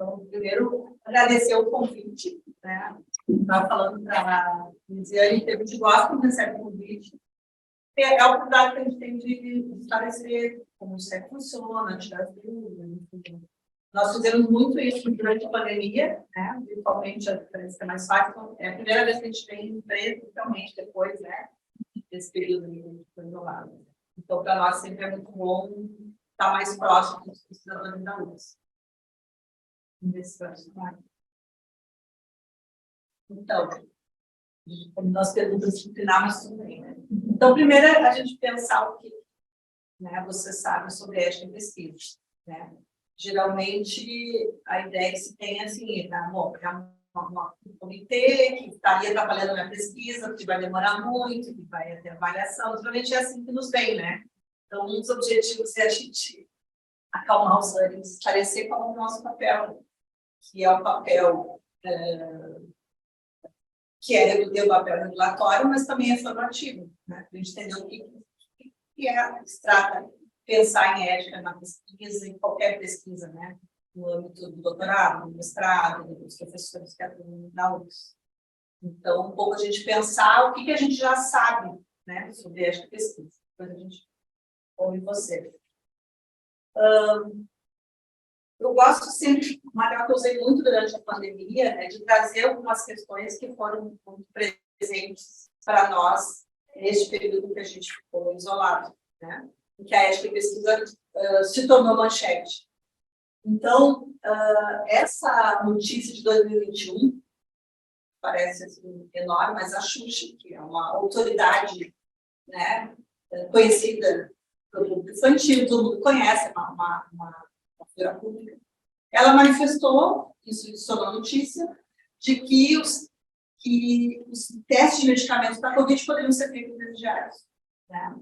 Então, primeiro, agradecer o convite, né? Estava falando para a Lisiane que a gente gosta de receber o convite. É a oportunidade que a gente tem de esclarecer como isso funciona, tirar as dúvidas, enfim. Nós fizemos muito isso durante a pandemia, né? Principalmente, parece que é mais fácil. Então, é a primeira vez que a gente tem presencialmente depois, né? Desse período que a gente foi isolado. Então, para nós sempre é muito bom estar mais próximo dos cidadãos da luz. Então, como nós perguntas disciplinares também, né? Então, primeiro, a gente pensar o que, né, você sabe sobre ética e pesquisa, né? Geralmente, a ideia que se tem é assim, tá? Bom, é um comitê que estaria trabalhando na pesquisa, que vai demorar muito, que vai ter avaliação, geralmente é assim que nos vem, né? Então, um dos objetivos é a gente acalmar os ânimos, esclarecer qual é o nosso papel, que é o papel que é o papel regulatório, mas também é formativo, né? Para a gente entender o que é, se trata pensar em ética na pesquisa, em qualquer pesquisa, né? No âmbito do doutorado, do mestrado, dos professores que atuam na UFRGS. Então, um pouco a gente pensar o que a gente já sabe, né, sobre ética e pesquisa. Depois a gente ouve você. Eu gosto sempre, uma coisa que eu usei muito durante a pandemia, né, de trazer algumas questões que foram muito presentes para nós neste período que a gente ficou isolado, né? Em que a ética e pesquisa se tornou manchete. Então, essa notícia de 2021 parece assim, enorme, mas a Xuxa, que é uma autoridade, né, conhecida pelo público infantil, todo mundo conhece, uma figura pública, ela manifestou, isso se tornou notícia, de que os testes de medicamentos para a Covid poderiam ser feitos intermediários, né?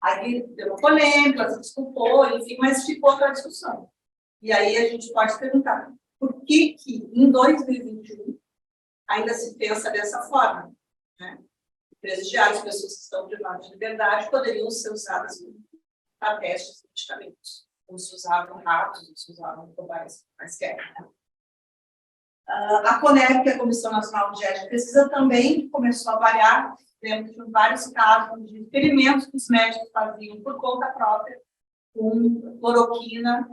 Aí deu uma polêmica, ela se desculpou, enfim, mas ficou aquela discussão. E aí a gente pode perguntar, por que em 2021 ainda se pensa dessa forma, né? Presidiários, pessoas que estão privadas de liberdade, poderiam ser usadas para testes de medicamentos. Ou se usavam ratos, ou se usavam cobaias, quaisquer, né? A CONEP, que é a Comissão Nacional de Ética e Pesquisa, também começou a avaliar, dentro de vários casos de experimentos que os médicos faziam por conta própria com cloroquina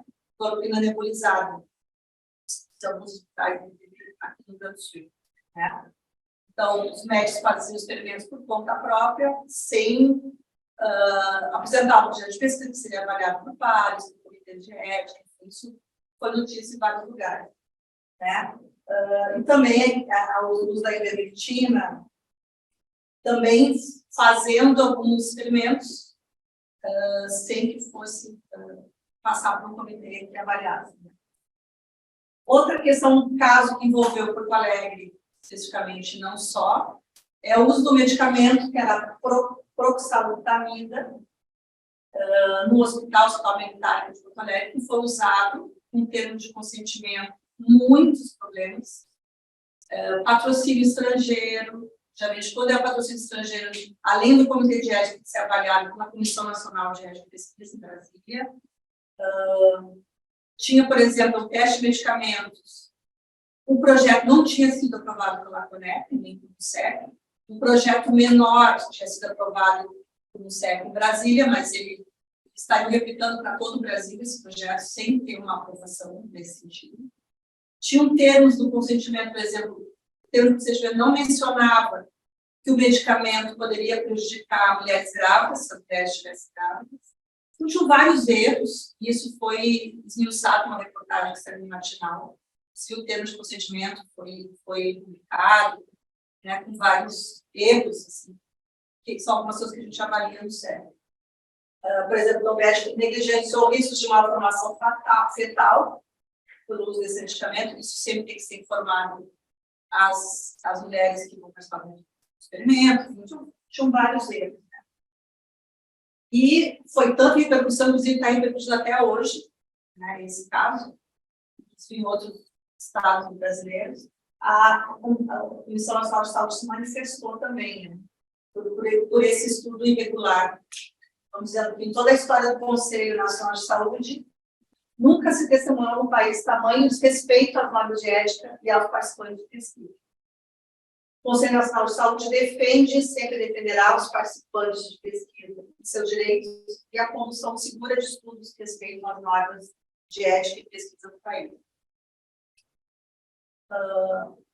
nebulizada. São os hospitais aqui no Rio Grande do Sul, né? Então, os médicos faziam experimentos por conta própria, sem apresentar um projeto de pesquisa que seria avaliado por pares, por comitê de ética. Isso foi notícia em vários lugares, né? E também o uso da ivermectina, também fazendo alguns experimentos sem que fosse passar por um comitê que avaliasse. Outra questão, um caso que envolveu Porto Alegre, especificamente, não só, é o uso do medicamento que era proxalutamida no Hospital Militar de Porto Alegre, que foi usado em termos de consentimento, muitos problemas, patrocínio estrangeiro, geralmente quando é o patrocínio estrangeiro, além do Comitê de Ética que ser avaliado pela Comissão Nacional de Ética e Pesquisa em Brasília, tinha, por exemplo, o teste de medicamentos. O projeto não tinha sido aprovado pela CONEP, nem pelo SEC. Um projeto menor tinha sido aprovado pelo SEC em Brasília, mas ele estaria replicando para todo o Brasil esse projeto, sem ter uma aprovação nesse sentido. Tinham termos do consentimento, por exemplo, o termo do consentimento não mencionava que o medicamento poderia prejudicar mulheres grávidas, se a mulher estivesse grávida. Então, tinham vários erros, e isso foi esmiuçado numa reportagem que saiu no Matinal. Se o termo de consentimento foi publicado, né, com vários erros, assim, que são algumas coisas que a gente avalia no SEC. Por exemplo, o médico negligenciou riscos de malformação fetal pelo uso desse medicamento. Isso sempre tem que ser informado às mulheres que vão participar do experimento. Tinham vários erros. Né? E foi tanta repercussão, inclusive está repercutindo até hoje, né, esse caso, isso em outros estados brasileiros. A Comissão Nacional de Saúde se manifestou também, né, por esse estudo irregular. Vamos dizer, em toda a história do Conselho Nacional de Saúde, Nunca se testemunhou no país tamanho desrespeito às normas de ética e aos participantes de pesquisa. O Conselho Nacional de Saúde defende e sempre defenderá os participantes de pesquisa e seus direitos e a condução segura de estudos que respeitam as normas de ética e pesquisa do país.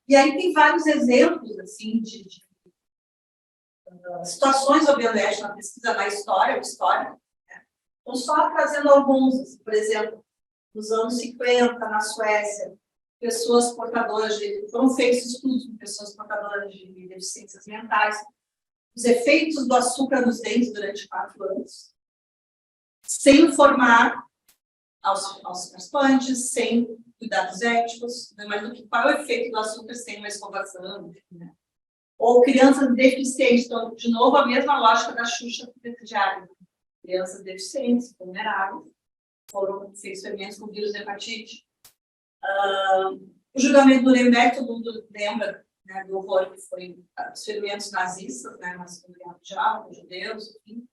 E aí tem vários exemplos assim, de situações de bioética na pesquisa, na história, né? Então, só trazendo alguns, assim, por exemplo, nos anos 50, na Suécia, pessoas portadoras foram feitos estudos com pessoas portadoras de deficiências mentais, os efeitos do açúcar nos dentes durante 4 anos, sem informar aos participantes, sem cuidados éticos, né? Mas qual é o efeito do açúcar sem uma escovação, né? Ou crianças deficientes, então, de novo, a mesma lógica da Xuxa diária. Crianças deficientes, vulneráveis, foram feitos experimentos com vírus de hepatite. O julgamento do Nuremberg, todo mundo lembra, né, do horror que foi os experimentos nazistas, né, mas com os judeus, enfim.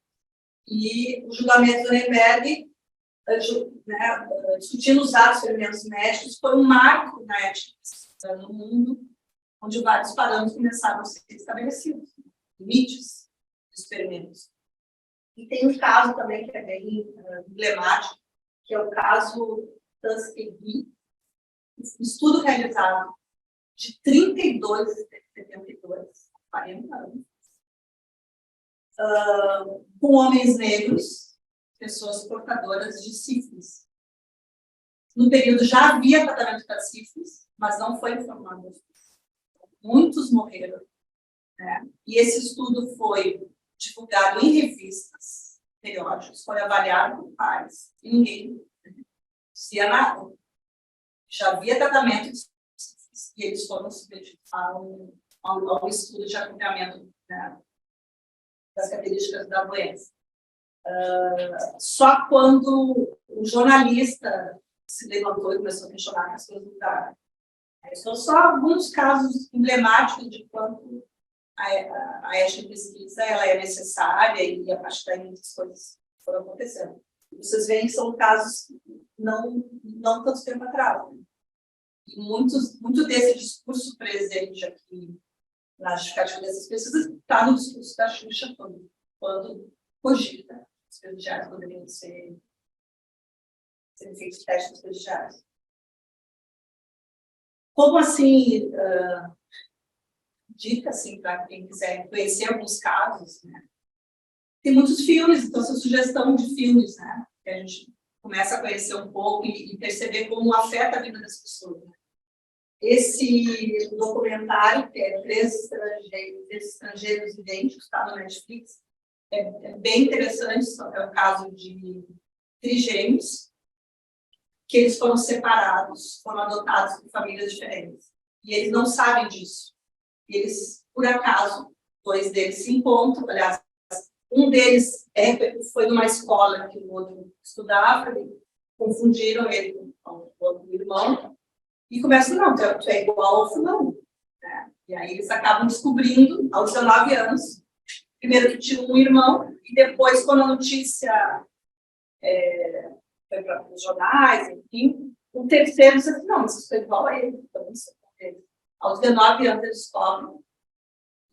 E o julgamento do Nuremberg, né, discutindo os atos experimentos médicos, foi um marco na ética no mundo, onde vários parâmetros começaram a ser estabelecidos, limites de experimentos. E tem um caso também que é bem emblemático, que é o caso Tuskegee, um estudo realizado de 32 a 72, 40 anos, com homens negros, pessoas portadoras de sífilis. No período já havia tratamento para sífilis, mas não foi informado. Muitos morreram, né? E esse estudo foi divulgado em revistas, periódicos, foi avaliado por pares, e ninguém dizia nada. Já havia tratamento de sífilis, e eles foram submetidos ao estudo de acompanhamento, né, das características da doença. Só quando o jornalista se levantou e começou a questionar as coisas mudaram. São só alguns casos emblemáticos de quanto a ética de pesquisa ela é necessária e a partir daí muitas coisas foram acontecendo. Vocês veem que são casos não tanto tempo atrás. Né? E muito desse discurso presente aqui na justificativa dessas pesquisas está no discurso da Xuxa quando cogita que os presidiários poderiam ser feitos testes presidiários. Como assim, dica assim, para quem quiser conhecer alguns casos, né? Tem muitos filmes, então essa sugestão de filmes, né? Que a gente começa a conhecer um pouco e perceber como afeta a vida das pessoas. Né? Esse documentário, que é Três Estrangeiros Idênticos, está no Netflix, é bem interessante, é o caso de trigêmeos, que eles foram separados, foram adotados por famílias diferentes. E eles não sabem disso. E eles, por acaso, 2 deles se encontram, aliás, um deles foi numa escola que o outro estudava, e confundiram ele com o outro irmão, e começam, não, tu é igual ao fulano. Né? E aí eles acabam descobrindo, aos 19 anos, primeiro que tinha um irmão, e depois, quando a notícia foi para os jornais, enfim, o terceiro disse assim, não, mas eu sou igual a ele, então isso é ele. Aos 19 anos eles descobrem.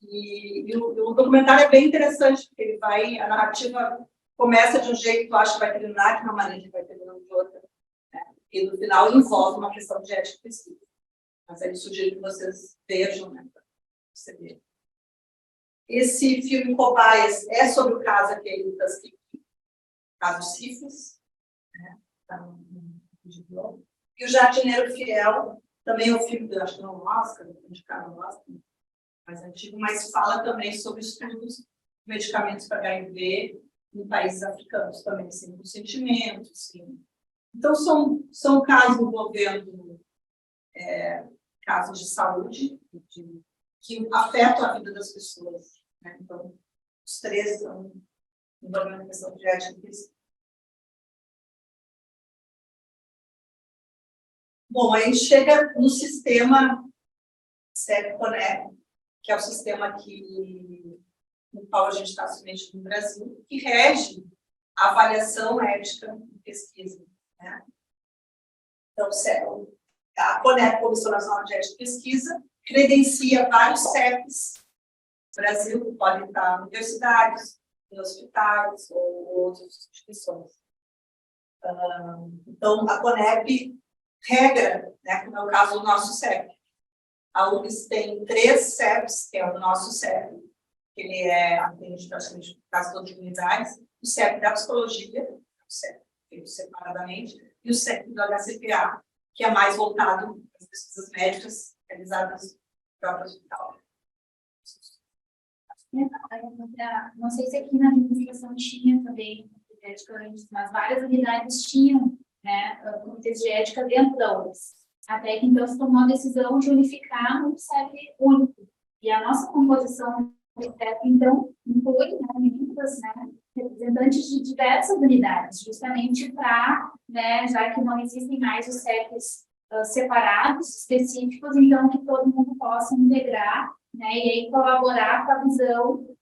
E o documentário é bem interessante, porque a narrativa começa de um jeito que tu acha que vai terminar, de uma maneira que vai terminar de outra. Né? E no final envolve uma questão de ética e pesquisa. Mas aí sugiro que vocês vejam, né, para perceber. Esse filme Cobaias é sobre o caso aquele do Tuskegee, caso sífilis, né? Tá no e o Jardineiro Fiel, também é um filme que eu acho que não Oscar, indicado no Oscar, mais antigo, mas fala também sobre estudos de medicamentos para HIV em países africanos também, sem consentimento, sim. Então, são casos envolvendo casos de saúde que afetam a vida das pessoas. Né? Então, os 3 são envolvendo a questão de ética e pesquisa. Bom, aí chega no sistema CEP-CONEP, que é o sistema no qual a gente está submetido no Brasil, que rege a avaliação ética em pesquisa. Né? Então, a CONEP, Comissão Nacional de Ética e Pesquisa, credencia vários CEPs no Brasil, que podem estar em universidades, em hospitais ou outras instituições. Então, a CONEP regra, né, como é o caso do nosso CEP. A UFES tem 3 CEPs, que é o nosso CEP, que ele atende praticamente o caso das unidades, o CEP da psicologia, o CEP feito separadamente, e o CEP do HCPA, que é mais voltado às pesquisas médicas realizadas no próprio hospital. Não sei se aqui na administração tinha também, mas várias unidades tinham, né, comitês de ética dentro da UFES. Até que então se tomou a decisão de unificar num CEP único. E a nossa composição do CEP, então, inclui, né, membros, né, representantes de diversas unidades, justamente para, né, já que não existem mais os CEPs separados, específicos, então que todo mundo possa integrar, né, e aí colaborar com a visão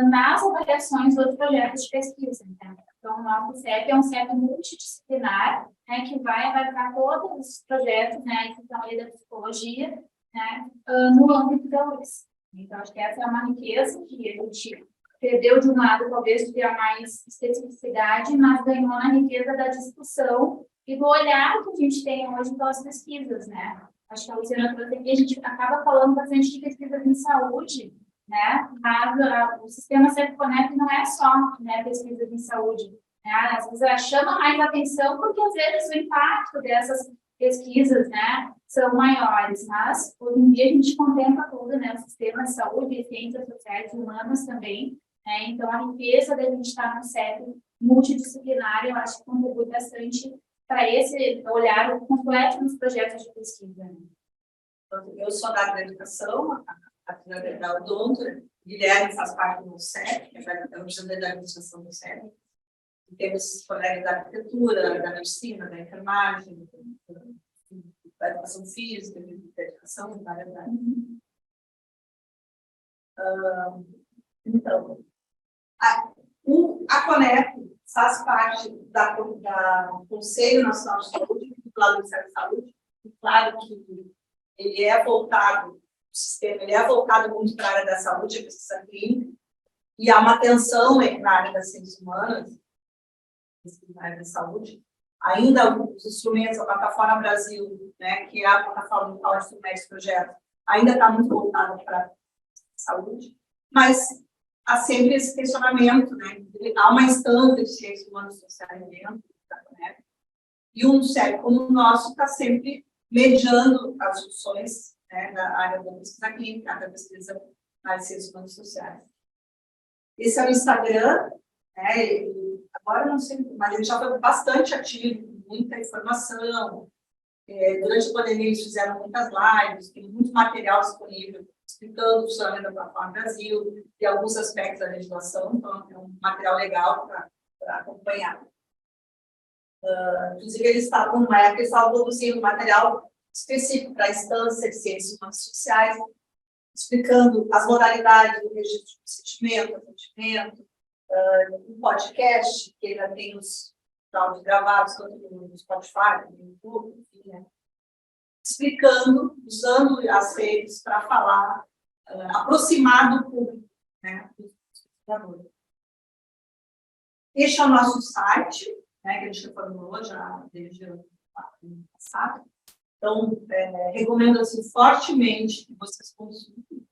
nas avaliações dos projetos de pesquisa. Né? Então, o nosso CEP é um CEP multidisciplinar, né, que vai abarcar todos os projetos, né, que estão ali da psicologia, né, no âmbito da UFES. Então, acho que essa é uma riqueza que a gente perdeu de um lado, talvez, de ter mais especificidade, mas ganhou na riqueza da discussão e do olhar que a gente tem hoje pelas pesquisas, né? Acho que a Luciana trouxe aqui, a gente acaba falando bastante de pesquisas em saúde, né? Mas o sistema CEP-CONEP não é só, né, pesquisas em saúde. Né? Às vezes ela chama mais atenção porque, às vezes, o impacto dessas pesquisas, né, são maiores, mas hoje em dia a gente contempla tudo, né, o sistema de saúde, ciências sociais e humanas também, né, então a riqueza da gente estar no CEP multidisciplinar, eu acho que contribui bastante para esse olhar completo nos projetos de pesquisa. Né? Eu sou da área da educação, a da Odonto, Guilherme faz parte do CEP, que é da administração do CEP. Temos colegas da arquitetura, da medicina, da enfermagem, da educação física, da educação, da área da Então, a CONEP faz parte do Conselho Nacional de Saúde, do lado do Ministério da Saúde, e claro que ele é voltado, o sistema ele é voltado muito para a área da saúde, a pesquisa clínica, e há uma atenção na área das ciências humanas, na área da saúde. Ainda os instrumentos, a plataforma Brasil, né, que é a plataforma do qual instrumentos projeto, ainda está muito voltada para a saúde, mas há sempre esse questionamento, né? Há uma instância de ciências humanas e sociais dentro da CONEP, e um CEP como o nosso está sempre mediando as discussões, né, da área da pesquisa clínica, da pesquisa nas ciências humanas e sociais. Esse é o Instagram, né? Agora não sei, mas ele já foi bastante ativo, muita informação. Durante a pandemia, eles fizeram muitas lives, tem muito material disponível explicando o funcionamento da plataforma Brasil e alguns aspectos da legislação, então é um material legal para acompanhar. Inclusive, eles estavam produzindo material específico para a instância de ciências humanas e sociais, explicando as modalidades do registro de procedimento, atendimento, um podcast, que ainda tem os áudios gravados, tanto no Spotify, no YouTube, enfim, né? Explicando, usando as redes para falar, aproximar do público, né, dos pesquisadores. Este é o nosso site, né, que a gente reformulou já desde o ano passado. Então, recomendo assim, fortemente que vocês consultem o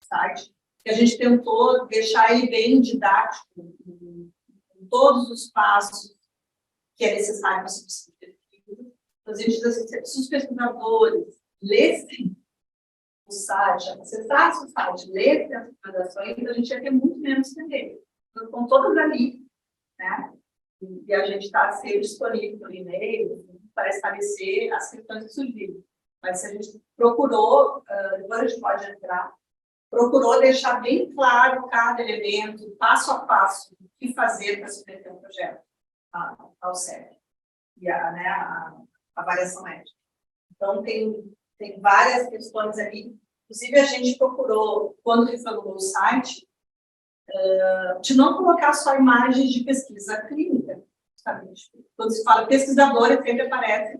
site, que a gente tentou deixar ele bem didático, com todos os passos que é necessário para se discutir. Então, a gente diz assim, se os pesquisadores lessem o site, acessassem o site, lessem as recomendações, a gente ia ter muito menos tempo. Então, estão todas ali, né? E a gente está sempre disponível por e-mail para esclarecer as questões que surgiram. Mas a gente procurou, depois a gente pode entrar, procurou deixar bem claro cada elemento, passo a passo, o que fazer para submeter um projeto ao CEP e a avaliação ética. Então, tem várias questões ali. Inclusive, a gente procurou, quando reformulou o site, de não colocar só imagens de pesquisa clínica. Sabe? Quando se fala pesquisador, sempre aparece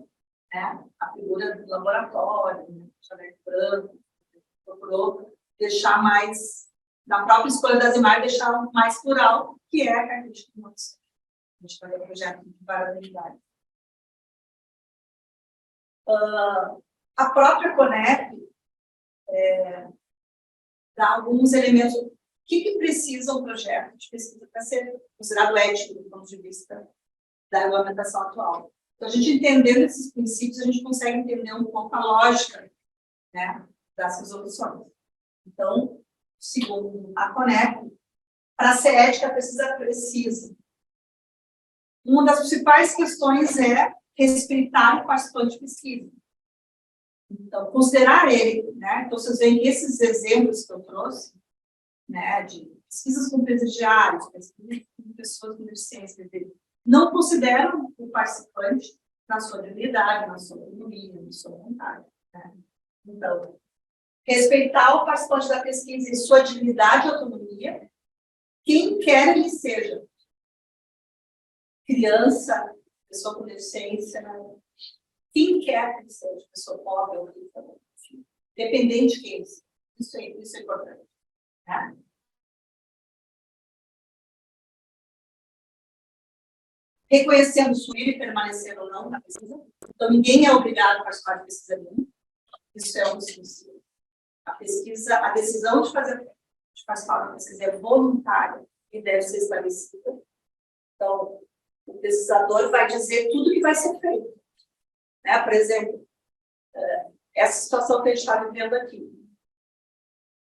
né? A figura do laboratório, né? Branco, procurou deixar mais, na própria escolha das imagens, deixar mais plural, que é a característica do nosso. A gente vai ver o projeto de variabilidade. A própria CONEP dá alguns elementos. O que precisa um projeto de pesquisa para ser considerado ético do ponto de vista da regulamentação atual? Então, a gente entendendo esses princípios, a gente consegue entender um pouco a lógica, né, das resoluções. Então, segundo a CONEP, para ser ética, precisa. Uma das principais questões é respeitar o participante de pesquisa. Então, considerar ele, né? Então, vocês veem que esses exemplos que eu trouxe, né, de pesquisas com presidiários, pesquisas com pessoas com deficiência, não consideram o participante na sua dignidade, na sua autonomia, na sua vontade. Né? Então, respeitar o participante da pesquisa em sua dignidade e autonomia, quem quer ele seja. Criança, pessoa com deficiência, quem quer que ele seja, pessoa pobre ou rica, dependente de quem. Isso é importante. Né? Reconhecendo se ir e permanecer ou não na pesquisa. Então, ninguém é obrigado a participar de pesquisa nenhuma. Isso é um dos princípios. A decisão de participar da pesquisa é voluntária e deve ser estabelecida. Então, o pesquisador vai dizer tudo que vai ser feito. Né? Por exemplo, essa situação que a gente está vivendo aqui.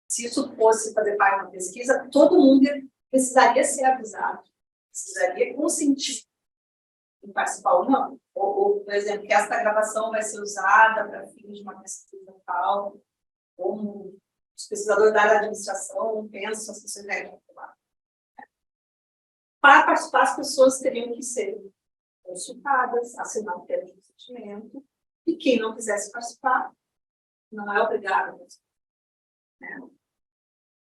Se isso fosse fazer parte de uma pesquisa, todo mundo precisaria ser avisado, precisaria consentir em participar ou não. Ou, por exemplo, que esta gravação vai ser usada para fins de uma pesquisa tal, como os pesquisadores da área de administração pensam, as pessoas devem falar. Para participar, as pessoas teriam que ser consultadas, assinar um termo de consentimento, e quem não quisesse participar, não é obrigado a participar. Né?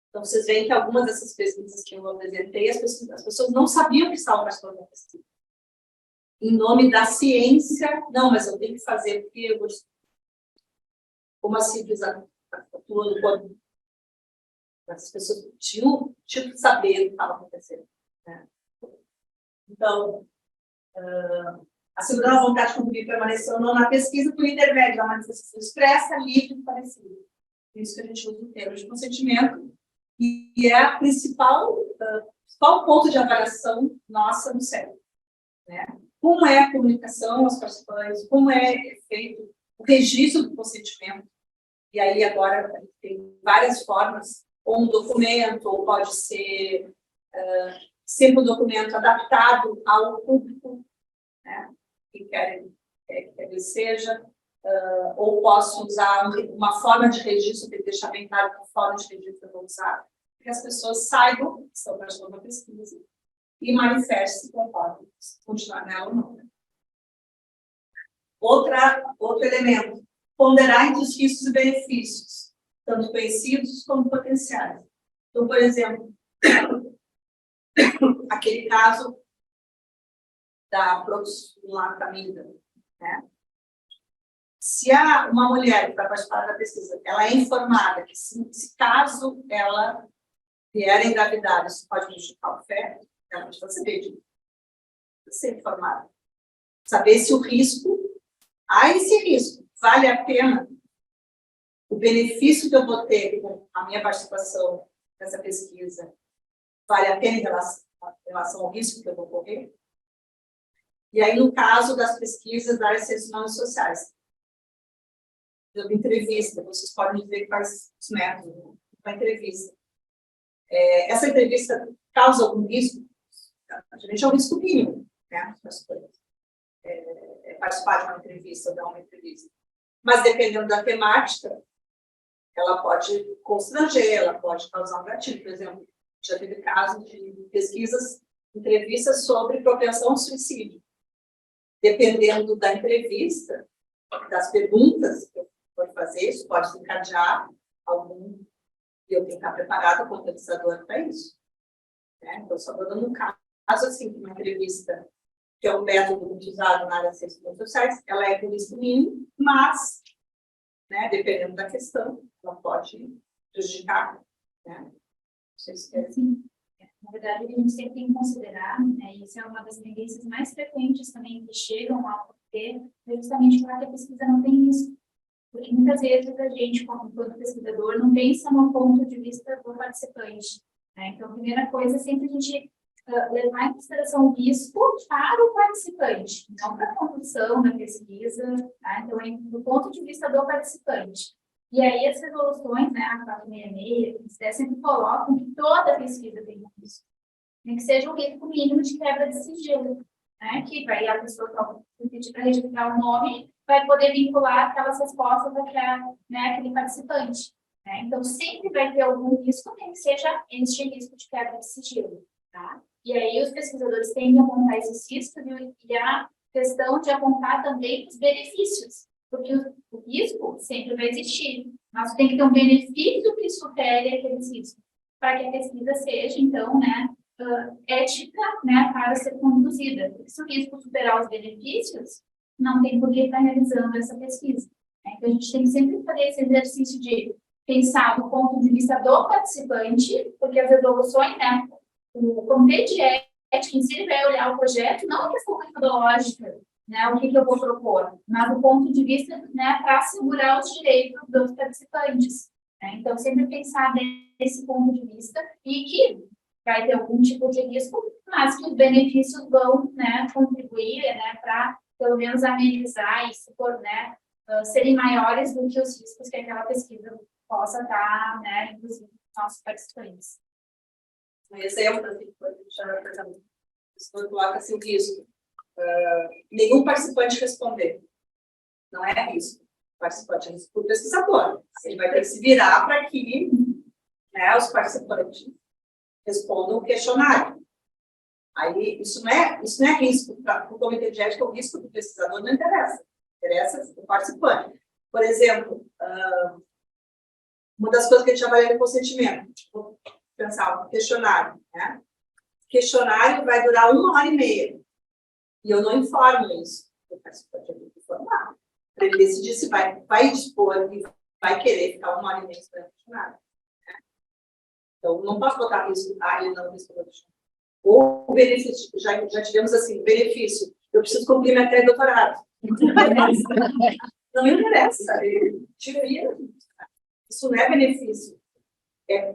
Então, vocês veem que algumas dessas pesquisas que eu apresentei, as pessoas não sabiam que estavam participando da pesquisa. Em nome da ciência, não, mas eu tenho que fazer, porque eu vou... Como assim, atuando quando as pessoas tinham que saber o que estava acontecendo. Né? Então, assegurando a vontade de contribuir permaneceu ou não na pesquisa por intermédio da manifestação expressa, livre e parecida. Por isso que a gente usa o termo de consentimento, e é a principal ponto de avaliação nossa no cérebro. Né? Como é a comunicação aos participantes, como é feito o registro do consentimento. E aí agora tem várias formas, ou um documento, ou pode ser sempre um documento adaptado ao público, né, que quer que ele seja, ou posso usar uma forma de registro, tem que deixar bem claro que forma de registro eu vou usar, para que as pessoas saibam que estão participando da pesquisa e manifestem se concordam, se continuar nela ou não. Outro elemento, ponderar entre os riscos e benefícios, tanto conhecidos como potenciais. Então, por exemplo, aquele caso da proxenilactamida, né? Se uma mulher que vai participar da pesquisa, ela é informada que se caso ela vier a engravidar, isso pode prejudicar o feto, ela precisa saber de ser informada. Saber se o risco, esse risco, vale a pena, o benefício que eu vou ter com a minha participação nessa pesquisa, vale a pena em relação ao risco que eu vou correr? E aí, no caso das pesquisas das áreas ciências humanas e sociais, de entrevista, vocês podem dizer quais os métodos da entrevista. Essa entrevista causa algum risco? Geralmente é um risco mínimo, né? Participar de uma entrevista ou dar uma entrevista. Mas, dependendo da temática, ela pode constranger, ela pode causar um gatilho. Por exemplo, já teve casos de pesquisas, entrevistas sobre propensão ao suicídio. Dependendo da entrevista, das perguntas que eu vou fazer, isso pode desencadear algum... E eu tenho que estar preparada como pesquisadora para isso. Né? Então, só estou dando um caso, assim, uma entrevista, que é um método muito usado na área de ciências sociais, ela é com risco mínimo, mas, né, dependendo da questão, ela pode prejudicar, né? Não sei se é. Sim. Na verdade, a gente sempre tem que considerar, né, isso é uma das tendências mais frequentes também que chegam a ter, justamente porque a pesquisa não tem isso. Porque muitas vezes a gente, como pesquisador, não pensa no ponto de vista do participante. Né? Então, a primeira coisa é sempre a gente levar em consideração o risco para o participante, não para a condução da pesquisa, tá? Então, é do ponto de vista do participante. E aí, as resoluções, né, a 466, sempre colocam que toda pesquisa tem um risco. Tem que seja um risco mínimo de quebra de sigilo, né, que vai a pessoa pedir para registrar o nome, vai poder vincular aquelas respostas àquele participante. Né? Então, sempre vai ter algum risco, nem que seja este risco de quebra de sigilo. Tá? E aí, os pesquisadores têm que apontar esses riscos e a questão de apontar também os benefícios, porque o risco sempre vai existir, mas tem que ter um benefício que supere aqueles riscos, para que a pesquisa seja, então, né, ética, né, para ser conduzida. Porque se o risco superar os benefícios, não tem por que estar realizando essa pesquisa. Né? Então, a gente tem que sempre fazer esse exercício de pensar do ponto de vista do participante, porque as resoluções, né, o comitê de ética em si, ele vai olhar o projeto, não a questão metodológica, né, o que eu vou propor, mas do ponto de vista, né, para assegurar os direitos dos participantes. Né? Então, sempre pensar desse ponto de vista e que vai ter algum tipo de risco, mas que os benefícios vão, né, contribuir, né, para, pelo menos, amenizar e né, serem maiores do que os riscos que aquela pesquisa possa estar, né, induzindo os nossos participantes. Um exemplo, assim, por exemplo, quando coloca-se o risco, nenhum participante responder. Não é risco. O participante é risco para o pesquisador. Ele vai ter que se virar para que, né, os participantes respondam o questionário. Aí, isso não é risco para o comitê de ética, o risco do pesquisador não interessa. Interessa o participante. Por exemplo, uma das coisas que a gente avalia no consentimento, vou pensar, um questionário, né? O questionário vai durar 1h30. E eu não informo isso. O participante tem que informar. Para ele decidir se vai dispor e vai querer ficar 1h30 esperando o questionário. Né? Então, não posso botar risco, ele não respondeu o questionário. Ou o benefício, já tivemos assim, benefício, eu preciso cumprir minha tese de doutorado. Não me interessa. Tira. Isso não é benefício.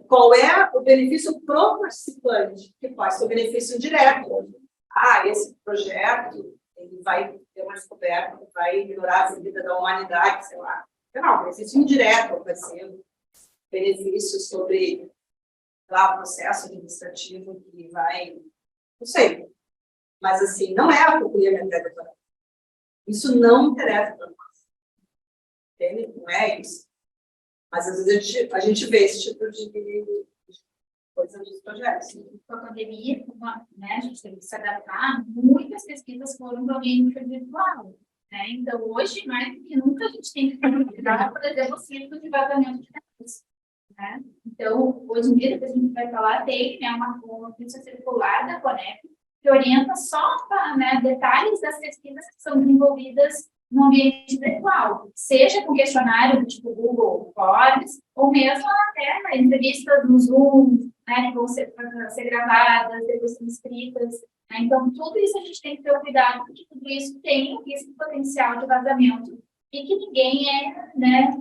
Qual é o benefício para o participante? Que pode ser o benefício indireto. Esse projeto ele vai ter uma descoberta, vai melhorar a vida da humanidade, sei lá. Não, benefício indireto vai ser benefício sobre o processo administrativo que vai, não sei. Mas, assim, não é a cumprimento da doutorado. Isso não interessa para nós. Entende? Não é isso. Mas, às vezes, a gente vê esse tipo de coisa nos projetos. Com a pandemia, né, a gente teve que se adaptar, muitas pesquisas foram para o ambiente virtual. Né? Então, hoje, mais do que nunca, a gente tem que cuidar, por exemplo, o ciclo de vazamento de dados. Né? Então, hoje em dia, que a gente vai falar, tem, né, uma notícia circular da Conep, que orienta só para, né, detalhes das pesquisas que são desenvolvidas no ambiente virtual, seja com questionário do tipo Google Forms, ou mesmo até entrevistas no Zoom, né, que vão ser gravadas, depois são escritas. Né? Então, tudo isso a gente tem que ter cuidado, porque tudo isso tem um risco potencial de vazamento e que ninguém é, né,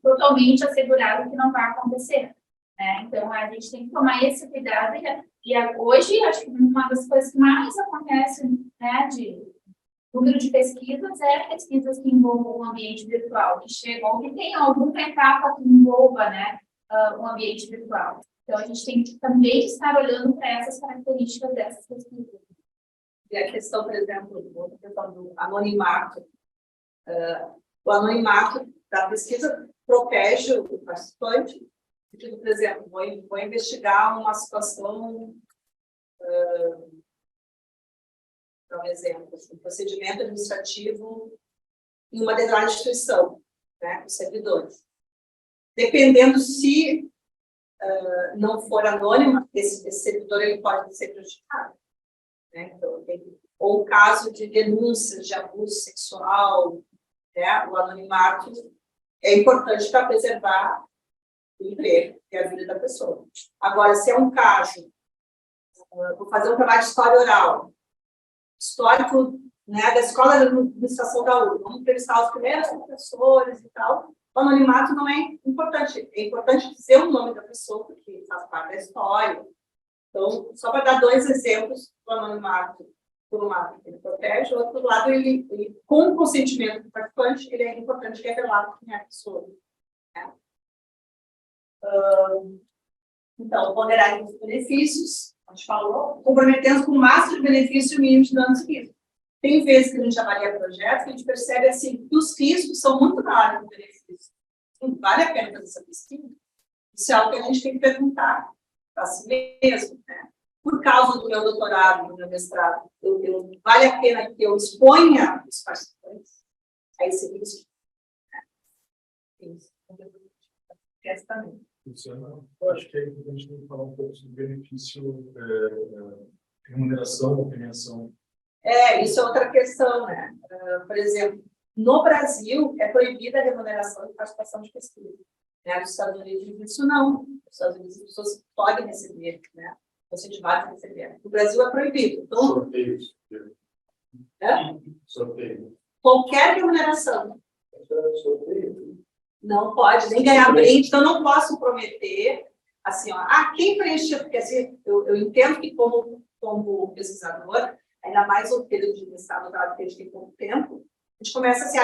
totalmente assegurado que não vai acontecer. Né? Então, a gente tem que tomar esse cuidado e hoje, acho que uma das coisas que mais acontece, né, de número de pesquisas pesquisas que envolvam o ambiente virtual, que chegam, ou que tem alguma etapa que envolva, né, o ambiente virtual. Então, a gente tem que também estar olhando para essas características dessas pesquisas. E a questão, por exemplo, do anonimato. O anonimato da pesquisa protege o participante. Por exemplo, vou investigar uma situação, para um exemplo, assim, procedimento administrativo em uma determinada instituição, né, os servidores. Dependendo se não for anônimo, esse servidor ele pode ser prejudicado. Né? Então, ou um caso de denúncia de abuso sexual, né? O anonimato é importante para preservar o emprego e a vida da pessoa. Agora, se é um caso, vou fazer um trabalho de história oral, histórico, né, da escola de administração da URGS, vamos entrevistar os primeiros professores e tal, o anonimato não é importante. É importante dizer o nome da pessoa, porque faz parte da história. Então, só para dar 2 exemplos do anonimato. Por um lado, ele protege, do outro lado, ele com o consentimento do participante, ele é importante revelar quem é a pessoa. Né? Então, ponderar os benefícios, a gente falou, comprometendo com o máximo de benefício e o mínimo de danos e riscos. Tem vezes que a gente avalia projetos que a gente percebe assim, que os riscos são muito maiores do que os benefícios. Não vale a pena fazer essa pesquisa? Isso é algo que a gente tem que perguntar para si mesmo, né? Por causa do meu doutorado, do meu mestrado, vale a pena que eu exponha os participantes a esse risco? Isso. Essa também. Luciana, eu acho que é importante a gente falar um pouco sobre benefício, remuneração ou premiação. Isso é outra questão, né? Por exemplo, no Brasil é proibida a remuneração de participação de pesquisa. Né? Nos Estados Unidos, isso não. Nos Estados Unidos, as pessoas podem receber, né? Incentivadas a receber. No Brasil é proibido. Então, Sorteios. Sorteio. Qualquer remuneração. Sorteio. Não pode nem ganhar brinde, então não posso prometer, assim, ó, quem preencheu, porque assim, eu entendo que como pesquisador, ainda mais o período de mestrado, que a gente tem pouco tempo, a gente começa assim,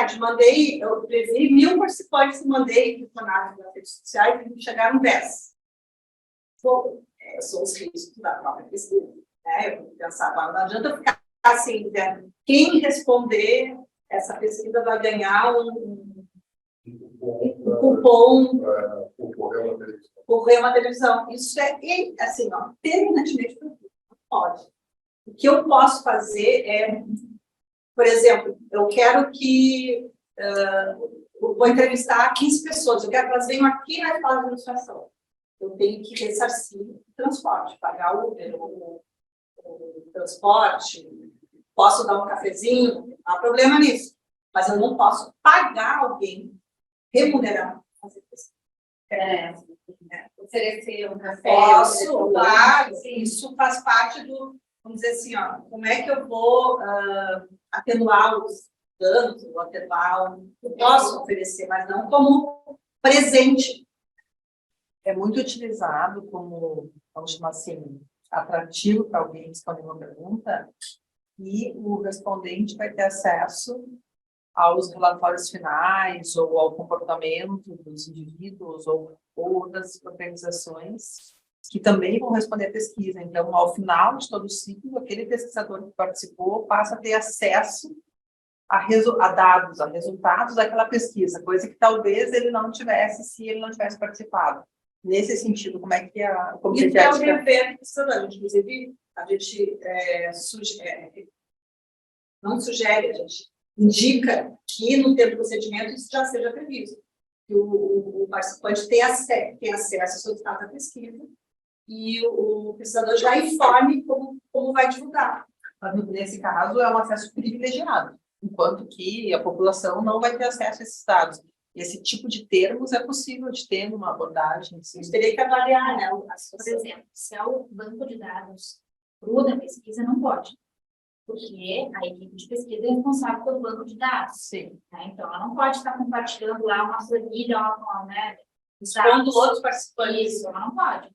eu previ 1.000 participantes, mandei questionários das redes sociais e chegaram 10. Bom, são os riscos da própria pesquisa, né? Eu vou pensar, agora não adianta eu ficar assim, dizendo, quem responder essa pesquisa vai ganhar um cupom concorrer a uma televisão. Isso é, assim, ó, terminantemente proibido. Não pode. O que eu posso fazer é, por exemplo, eu quero que vou entrevistar 15 pessoas, eu quero que elas venham aqui na escola de administração. Eu tenho que ressarcir o transporte, pagar o Uber, o transporte, posso dar um cafezinho, não há problema nisso. Mas eu não posso pagar alguém, remunerar, fazer pesquisa. Oferecer um café. Posso, claro, isso faz parte do, vamos dizer assim, ó, como é que eu vou atenuar os danos, ou atenuar, eu posso oferecer, mas não como presente. É muito utilizado como, vamos chamar assim, atrativo para alguém responder uma pergunta, e o respondente vai ter acesso aos relatórios finais ou ao comportamento dos indivíduos ou das organizações que também vão responder a pesquisa. Então, ao final de todo o ciclo, aquele pesquisador que participou passa a ter acesso a dados, a resultados daquela pesquisa, coisa que talvez ele não tivesse se ele não tivesse participado. Nesse sentido, como é que a Comitê de Ética... é o dever do pesquisador. Inclusive, a gente não sugere, a gente indica que no termo do procedimento isso já seja previsto. Que o participante tem acesso aos resultados da pesquisa e o pesquisador já informe como vai divulgar. Mas, nesse caso, é um acesso privilegiado, enquanto que a população não vai ter acesso a esses dados. Esse tipo de termos é possível de ter numa abordagem. A gente teria que avaliar, né? Por exemplo, se é o banco de dados cru da pesquisa, não pode. Porque a equipe de pesquisa é responsável pelo banco de dados. Sim. Né? Então, ela não pode estar compartilhando lá uma planilha, né? Quando outros participantes. Isso, ela não pode.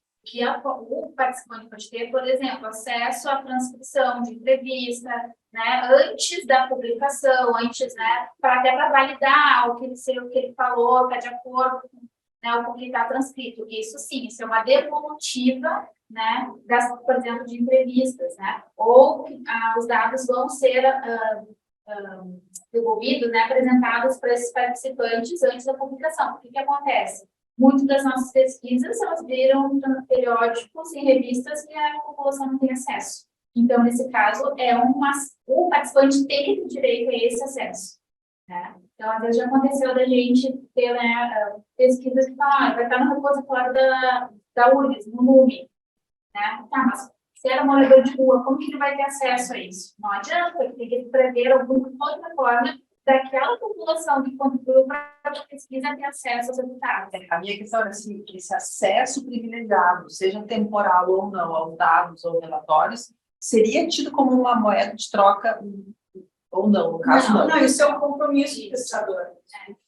O participante pode ter, por exemplo, acesso à transcrição de entrevista, né, antes da publicação, né, até para validar o que ele falou, está de acordo com, né, o que está transcrito. Isso sim, isso é uma devolutiva, né, por exemplo, de entrevistas, né, ou os dados vão ser devolvidos, né, apresentados para esses participantes antes da publicação. O que acontece? Muitas das nossas pesquisas, elas viram periódicos e revistas que a população não tem acesso. Então, nesse caso, o participante tem o direito a esse acesso. Né? Então, às vezes já aconteceu da gente ter, né, pesquisas que falam, vai estar no repositório da URGS, no NUME. Né? Tá, mas se era morador de rua, como que ele vai ter acesso a isso? Não adianta, ele tem que prever alguma outra forma daquela população que contribuiu para a pesquisa ter acesso aos resultados. A minha questão era assim, que esse acesso privilegiado, seja temporal ou não, aos dados ou relatórios, seria tido como uma moeda de troca ou não, no caso não. Não, isso é um compromisso do pesquisador.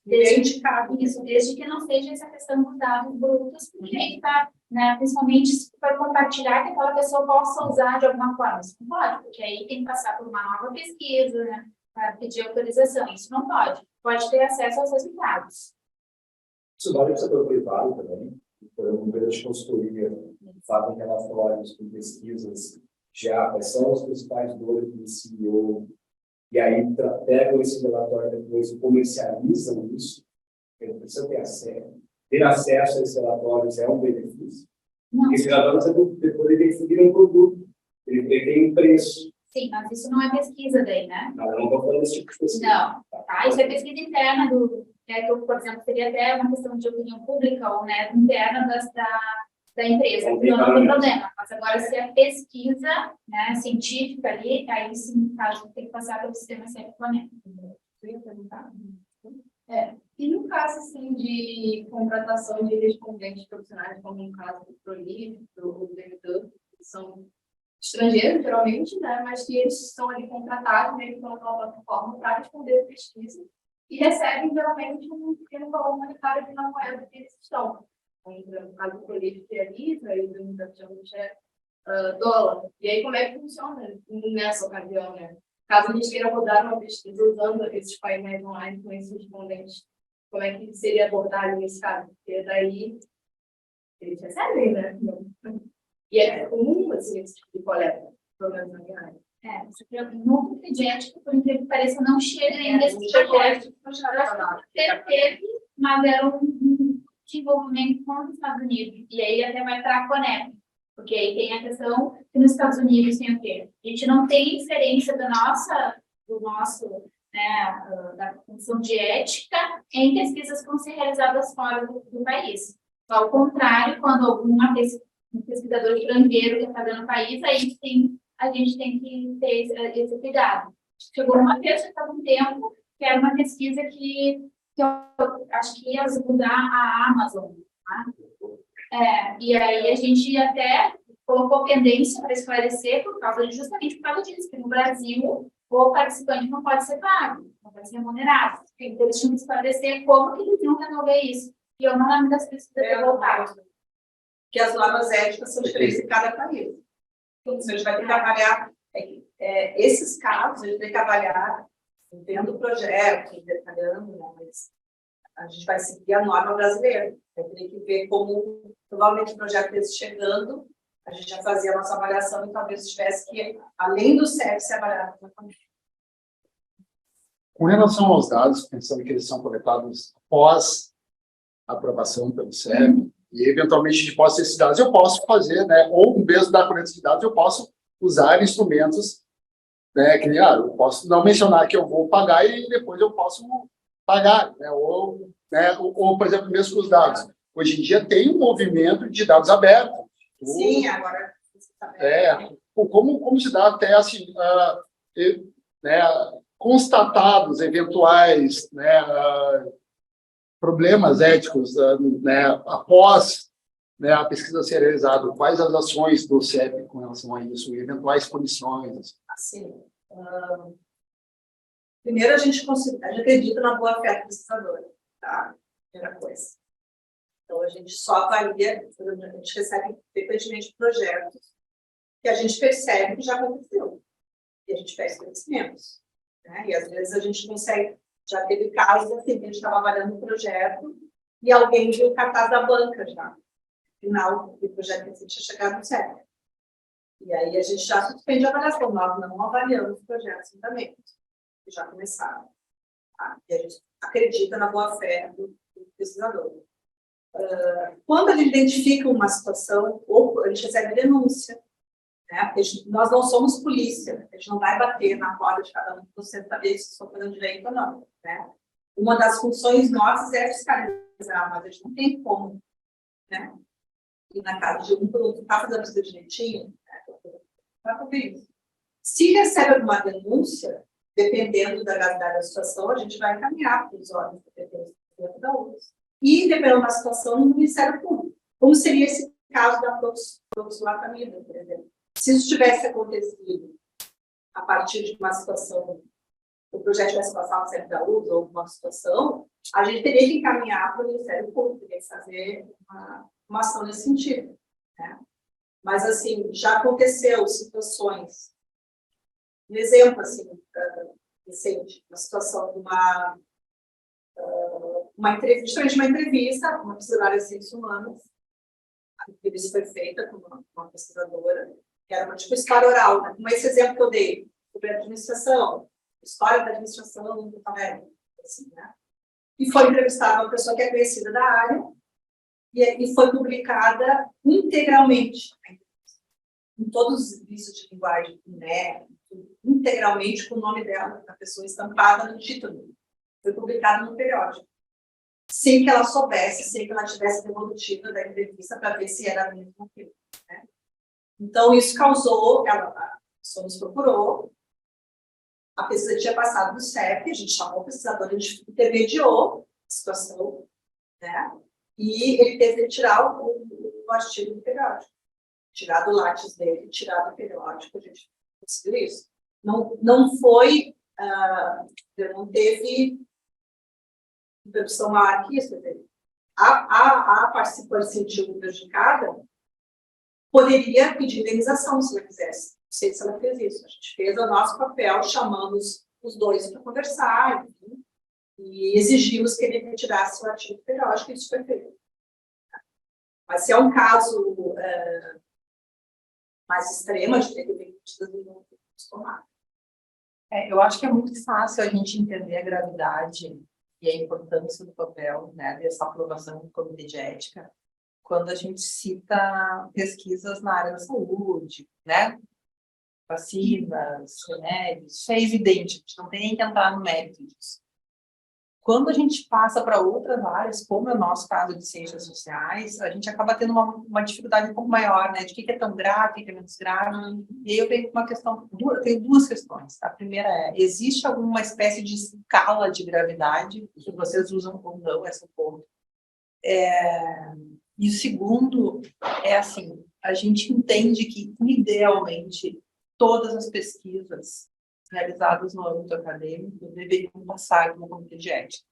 Desde que não seja essa questão dos dados brutos, porque aí tá, né, principalmente se for compartilhar, que aquela pessoa possa usar de alguma forma. Isso não pode, porque aí tem que passar por uma nova pesquisa, né, para pedir autorização. Isso não pode. Pode ter acesso aos resultados. Isso vale para o setor privado também. Por exemplo, empresas de consultoria fazem relatórios com pesquisas já, quais são as principais dores do CEO, e aí pegam esse relatório depois e comercializam isso. A pessoa ter acesso a esses relatórios é um benefício. Não, Esse relatório depois ele define um produto, ele tem um preço. sim, mas isso não é pesquisa daí, né? Não, eu não estou falando desse tipo de pesquisa. Não, tá? Isso é pesquisa interna por exemplo, seria até uma questão de opinião pública ou, né, interna da empresa, Não então não tem tem problema. Mas agora, se é pesquisa, né, científica ali, aí sim, no caso, tem que passar pelo sistema CEP-Planeta. E no caso, assim, de contratação de respondentes profissionais, como no caso do ProLib, do DMTU, que são estrangeiros, geralmente, né, mas que eles estão ali contratados, meio que pela plataforma, para responder a pesquisa, e recebem, geralmente, um pequeno valor monetário na moeda que eles estão. No caso do ProLib, que é Libra, e do DMTU, que é dólar. E aí, como é que funciona nessa ocasião, né? Caso a gente queira rodar uma pesquisa usando esses painéis online com esses respondentes, como é que seria abordado nesse caso? Porque daí eles recebem, né? E é comum assim, esse tipo de coleta, pelo menos na minha área. No grupo de ética, por incrível que pareça, não chega ainda esse projeto. Teve, mas era um desenvolvimento com os Estados Unidos. E aí até vai para a Conep. Porque aí tem a questão que nos Estados Unidos tem o quê? A gente não tem inferência do nosso, né, da função de ética em pesquisas que vão ser realizadas fora do país. Ao contrário, quando um pesquisador estrangeiro que está dando no país, aí sim a gente tem que ter esse cuidado. Chegou uma vez, já estava um tempo, que era uma pesquisa que eu acho que ia ajudar a Amazon, tá? E aí a gente até colocou pendência para esclarecer justamente por causa disso, que no Brasil o participante não pode ser pago, não pode ser remunerado. Então eles tinham que esclarecer como que eles iam resolver isso. E eu não lembro das pesquisas ter voltado. Que as normas éticas são diferentes em cada país. Então, a gente vai ter que avaliar esses casos, a gente tem que avaliar, vendo o projeto, detalhando, né, mas a gente vai seguir a norma brasileira. Vai ter que ver como, provavelmente, o projeto esteja chegando, a gente já fazia a nossa avaliação e talvez tivesse que, além do CEP, ser avaliado também. Com relação aos dados, pensando que eles são coletados após a aprovação pelo CEP, e eventualmente, de posse desses dados, eu posso fazer, né, ou mesmo da coleta de dados, eu posso usar instrumentos, né, que eu posso não mencionar que eu vou pagar e depois eu posso pagar, né, ou, por exemplo, mesmo com os dados. Hoje em dia tem um movimento de dados abertos. Sim, agora... Como se dá até, assim, constatados eventuais, né, problemas éticos, né, após, né, a pesquisa ser realizada, quais as ações do CEP com relação a isso, eventuais punições? Assim, primeiro a gente acredita na boa-fé do pesquisador, tá? Primeira coisa. Então, a gente só avalia, a gente recebe frequentemente projetos que a gente percebe que já aconteceu. E a gente pede esclarecimentos, né? E às vezes a gente consegue. Já teve casos assim, que a gente estava avaliando um projeto e alguém viu o cartaz da banca já. No final, o projeto tinha chegado no CEP. E aí a gente já suspende a avaliação. Nós não avaliamos projetos também, que já começaram. Tá? E a gente acredita na boa-fé do pesquisador. Quando a gente identifica uma situação, ou a gente recebe denúncia, né? Porque nós não somos polícia, a gente não vai bater na roda de cada um para você saber se estou fazendo direito ou não, né? Uma das funções nossas é fiscalizar, mas a gente não tem como, né? E na casa de um produto está fazendo isso direitinho, né? Para fazer isso. Se recebe alguma denúncia, dependendo da gravidade da situação, a gente vai encaminhar para os órgãos competentes dentro da UFS. E, dependendo da situação, no Ministério Público. Como seria esse caso da proxulatamida, por exemplo? Se isso tivesse acontecido a partir de uma situação, o projeto tivesse passado no centro da UFS ou uma situação, a gente teria que encaminhar para o Ministério Público, teria que fazer uma ação nesse sentido, né? Mas, assim, já aconteceu situações, um exemplo, assim, recente, uma situação de uma entrevista, uma pesquisadora de ciências humanas, a entrevista foi feita com uma pesquisadora, que era uma tipo história oral, né? Como esse exemplo que eu dei, sobre a administração, história da administração, assim, né? E foi entrevistada uma pessoa que é conhecida da área, e foi publicada integralmente, em todos os serviços de linguagem, né? Integralmente com o nome dela, da pessoa estampada no título. Foi publicado no periódico. Sem que ela soubesse, sem que ela tivesse devolutido da entrevista para ver se era mesmo aquilo, né? Então, isso causou, a pessoa nos procurou, a pesquisa tinha passado no CEP, a gente chamou o pesquisador, a gente intermediou a situação, né? E ele teve que tirar o artigo do periódico. Tirar do látis dele, tirar do periódico, a gente conseguiu isso. Não foi, não teve interrupção anarquista dele. A participante se sentiu prejudicada, poderia pedir indenização se ela quisesse. Não sei se ela fez isso. A gente fez o nosso papel, chamamos os dois para conversar, enfim, e exigimos que ele retirasse o artigo periódico, e isso foi feito. Mas se é um caso mais extremo, a gente tem que ver medidas de tomar. Eu acho que é muito fácil a gente entender a gravidade e a importância do papel, né, dessa aprovação do Comitê de Ética, quando a gente cita pesquisas na área da saúde, né, vacinas, remédios, isso é evidente, a gente não tem nem que entrar no mérito disso. Quando a gente passa para outras áreas, como é o nosso caso de ciências sociais, a gente acaba tendo uma dificuldade um pouco maior, né? De que é tão grave, o que é menos grave. E aí eu tenho tenho duas questões. A primeira é, existe alguma espécie de escala de gravidade que vocês usam ou não, essa ponto? E o segundo é assim, a gente entende que, idealmente, todas as pesquisas realizadas no âmbito acadêmico deveriam passar no comitê de ética.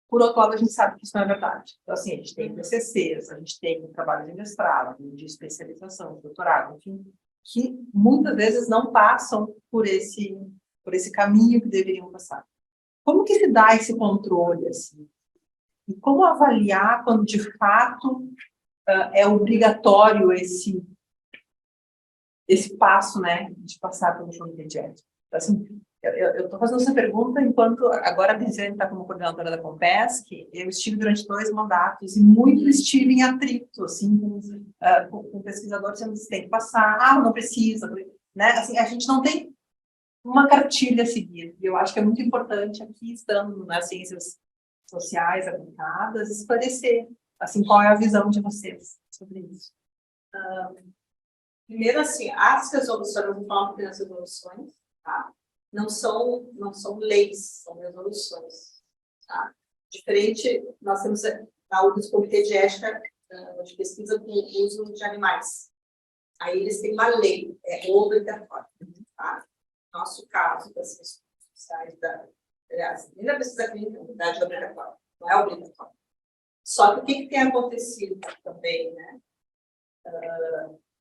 Por outro lado, a gente sabe que isso não é verdade. Então, assim, a gente tem TCCs, a gente tem trabalhos de mestrado, de especialização, de doutorado, enfim, que muitas vezes não passam por esse caminho que deveriam passar. Como que se dá esse controle, assim? E como avaliar quando, de fato, é obrigatório esse passo, né, de passar pelo comitê de ética? Assim, eu estou fazendo essa pergunta enquanto, agora a Lisiane está como coordenadora da Compesc, eu estive durante 2 mandatos e muito estive em atrito, assim, com pesquisadores dizendo que tem que passar, não precisa, né? Assim, a gente não tem uma cartilha a seguir, e eu acho que é muito importante aqui, estando nas ciências sociais aplicadas, esclarecer, assim, qual é a visão de vocês sobre isso. Primeiro, assim, as resoluções, eu vou falar um pouquinho das resoluções, tá? Não são leis, são resoluções, tá? Diferente, nós temos na UFS Comitê de Ética de Pesquisa com o Uso de Animais. Aí eles têm uma lei, é obrigatória, tá? No nosso caso, das ciências sociais, aliás, nem da pesquisa clínica, na verdade, é obrigatória, não é obrigatório. Só que o que tem acontecido também, né?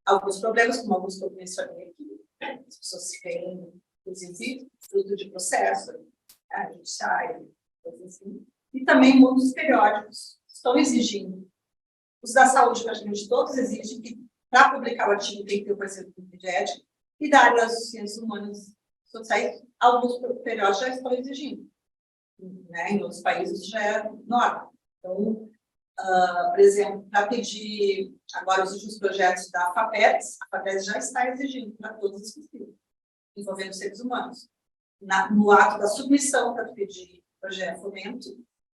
Alguns problemas, como alguns que eu mencionei aqui, né? As pessoas se veem, inclusive, fruto de processo, né? Judiciário, coisas assim. E também muitos periódicos estão exigindo. Os da saúde, praticamente todos, exigem que, para publicar o artigo, tem que ter o parecer do Comitê de Ética, e da área das ciências humanas sociais, alguns periódicos já estão exigindo. Né? Em outros países já é norma. Então, por exemplo, para pedir agora os últimos projetos da FAPES, a FAPES já está exigindo para todos os pesquisas, envolvendo seres humanos. No ato da submissão para pedir projeto fomento,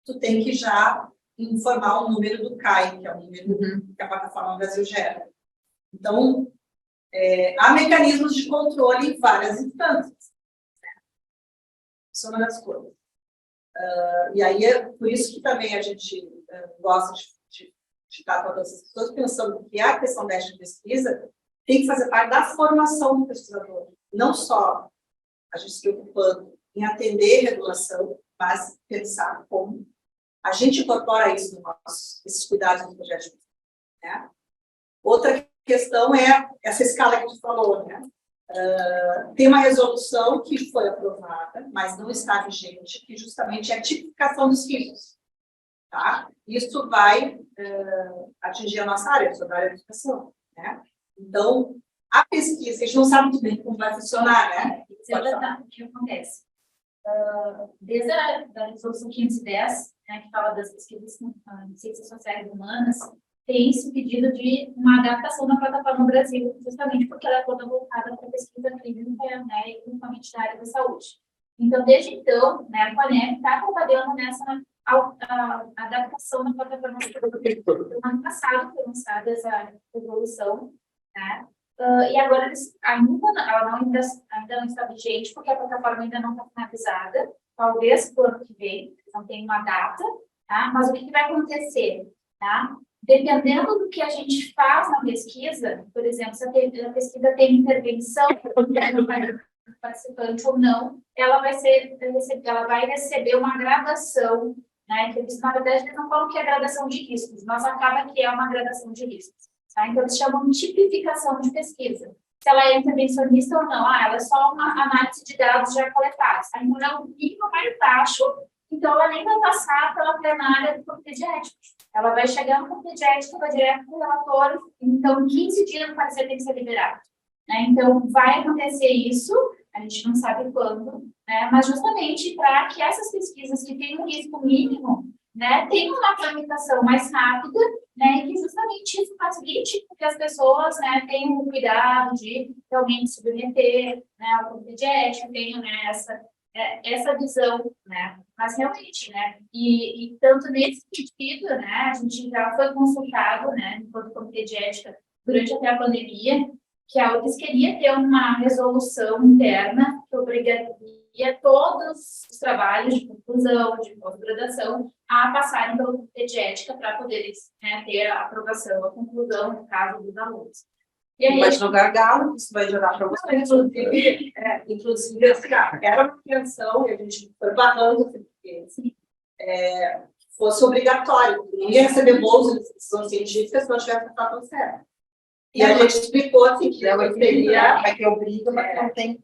tu tem que já informar o número do CAI, que é o número que a plataforma Brasil gera. Então, há mecanismos de controle em várias instâncias. soma das coisas. E aí é por isso que também a gente gosta de estar todas as pessoas pensando que a questão da ética de pesquisa tem que fazer parte da formação do pesquisador. Não só a gente se preocupando em atender a regulação, mas pensar como a gente incorpora isso no esses cuidados do projeto de pesquisa, né? Outra questão é essa escala que a gente falou, né? Tem uma resolução que foi aprovada, mas não está vigente, que justamente é a tipificação dos riscos. Tá? Isso vai atingir a nossa área, a área de educação. Né? Então, a pesquisa, a gente não sabe muito bem como vai funcionar, né? O que acontece? Desde a da resolução 510, né, que fala das pesquisas em ciências sociais e humanas, tem-se pedido de uma adaptação da plataforma Brasil, justamente porque ela é toda voltada para a pesquisa clínica, né, e principalmente da área da saúde. Então, desde então, né, a Conep está trabalhando nessa adaptação da plataforma Brasil. No ano passado foi lançada essa resolução, né, e agora ainda não está vigente, porque a plataforma ainda não está finalizada, talvez para o ano que vem, não tem uma data, tá? Mas o que vai acontecer, tá? Dependendo do que a gente faz na pesquisa, por exemplo, se a pesquisa tem intervenção do participante ou não, ela vai receber uma gradação, né? Que eles, na verdade, eles não falam que é gradação de riscos, mas acaba que é uma gradação de riscos. Tá? Então, eles chamam de tipificação de pesquisa. Se ela é intervencionista ou não, ela é só uma análise de dados já coletados. Tá? Então, é um nível mais baixo, então ela nem vai passar pela plenária do comitê de ética. Ela vai chegar no comitê de ética, vai direto para o relatório, então 15 dias o parecer tem que ser liberado. Né? Então, vai acontecer isso, a gente não sabe quando, né? Mas justamente para que essas pesquisas que têm um risco mínimo, né, tenham uma tramitação mais rápida, né, e que justamente isso facilite que as pessoas, né, tenham o cuidado de realmente se submeter, né, ao comitê de ética, tenham, né, essa visão, né, mas realmente, né, e tanto nesse sentido, né, a gente já foi consultado, né, enquanto comitê de ética, durante até a pandemia, que a UFES queria ter uma resolução interna que obrigaria todos os trabalhos de conclusão, de pós-graduação, a passarem pelo comitê de ética para poder, né, ter a aprovação, a conclusão, no caso dos alunos. E aí, Mas no gargalo, isso vai gerar para você. Inclusive, era uma intenção, e a gente foi barrando, porque fosse obrigatório. Ninguém ia receber bolsa de iniciação científica se não tivesse estado certo. E a gente explicou assim, que seria... Vai ter obriga, mas não tem...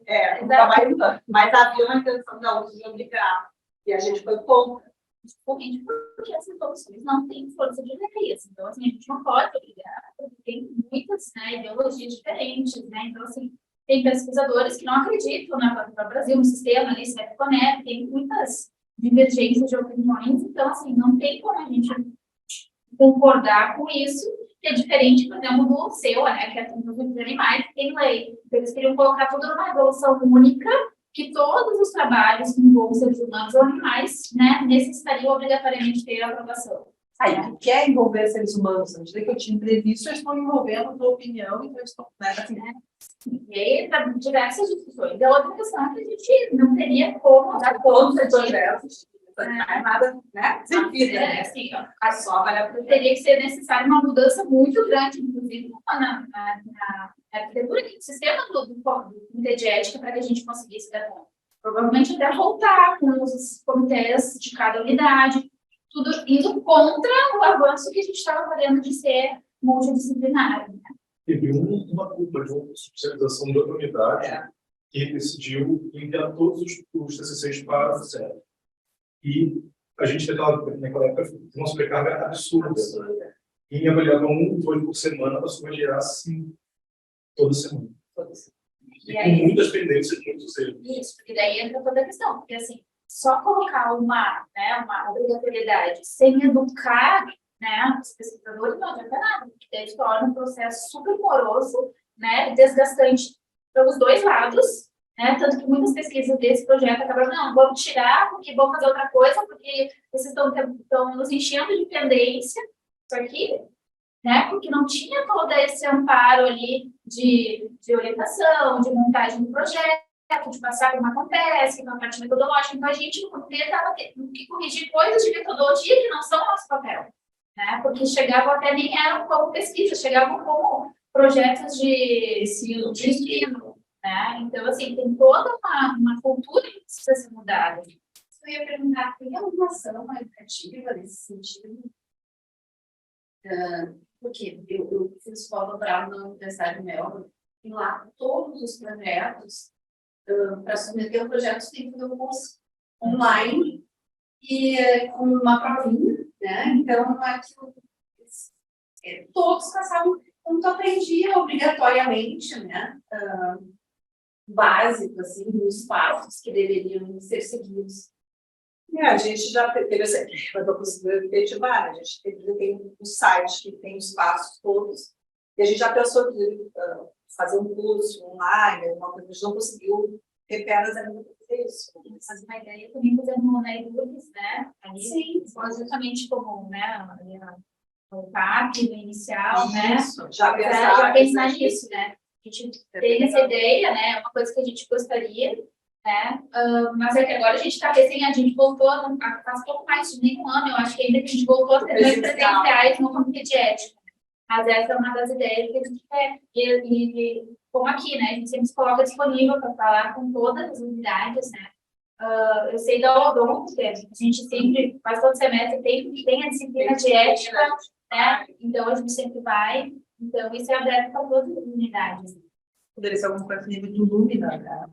Mas havia uma intenção da UFES de obrigar. E a gente foi contra. Principalmente porque as resoluções não têm força de leis. Então, assim, a gente não pode obrigar, porque tem muitas, né, ideologias diferentes, né? Então, assim, tem pesquisadores que não acreditam na plataforma Brasil, no sistema ali, CEP-CONEP, tem muitas divergências de opiniões, então, assim, não tem como a gente concordar com isso, que é diferente, por exemplo, do seu, né, que é dos animais, que tem lei. Então, eles queriam colocar tudo numa resolução única, que todos os trabalhos que envolvam seres humanos ou animais, né, necessitariam obrigatoriamente ter a aprovação. Aí, o que é envolver seres humanos? À medida que eu te entrevisto, eu estou envolvendo a tua opinião, então eu estou... Né, assim, E aí, para diversas discussões. A outra questão é que a gente não teria como dar conta de... Nada, né? Sem vida. Assim, ó, só teria que ser necessária uma mudança muito grande, inclusive na arquitetura do sistema do comitê de ética para que a gente conseguisse dar conta. Provavelmente até voltar com os comitês de cada unidade, tudo indo contra o avanço que a gente estava fazendo de ser multidisciplinar. Né? Teve uma culpa de uma subspecialização de outra unidade que decidiu enviar todos os TCCs para o CEP. E a gente, naquela época, teve uma sobrecarga absurda. E em avaliar 1, 2 por semana, passou a gerar 5 toda semana. E com muitas pendências, muitos erros. Isso, porque daí entra toda a questão. Porque, assim, só colocar uma obrigatoriedade sem educar, né, os pesquisadores não adianta nada, porque daí se torna um processo super moroso, né, desgastante pelos dois lados. Né? Tanto que muitas pesquisas desse projeto acabaram, não, vamos tirar, porque vamos fazer outra coisa, porque vocês estão nos enchendo de pendência, isso aqui, né? Porque não tinha todo esse amparo ali de orientação, de montagem do projeto, de passar como acontece, na parte metodológica. Então, a gente no comitê estava tendo que corrigir coisas de metodologia que não são nosso papel, né? Porque chegavam até nem eram como pesquisa, chegavam como projetos de ensino, né? Então, assim, tem toda uma cultura que precisa ser mudada. Eu ia perguntar, tem alguma ação educativa nesse sentido? Porque eu fiz pós-doutorado na Universidade de Melbourne, e lá todos os projetos, para submeter o projeto, tem que fazer um curso online e com uma provinha, né? Então, aquilo, todos passavam, então tu aprendia obrigatoriamente, né? Básico, assim, os passos que deveriam ser seguidos. A gente já teve essa ideia da possibilidade de a gente tem um site que tem os passos todos, e a gente já pensou em fazer um curso online, alguma coisa, a gente não conseguiu ter pernas ainda para fazer isso. Fazer uma ideia também fazendo na EDURGS, né? Ali, sim, justamente como, né, o PAP, no inicial, né? Já pensar nisso, né? A gente tem essa ideia, né? É uma coisa que a gente gostaria, né? Mas é que agora a gente está recém, a gente voltou, faz pouco mais de nem um ano, eu acho que ainda que a gente voltou a ter presenciais no comitê de ética. Mas essa é uma das ideias que a gente quer. E como aqui, né? A gente sempre se coloca disponível para falar com todas as unidades, né? Eu sei da ODOM, que a gente sempre, quase todo semestre, tem a disciplina de ética, né? Então a gente sempre vai. Então, isso é aberto para todas as unidades. Poderia ser alguma coisa nível do Lumina, né?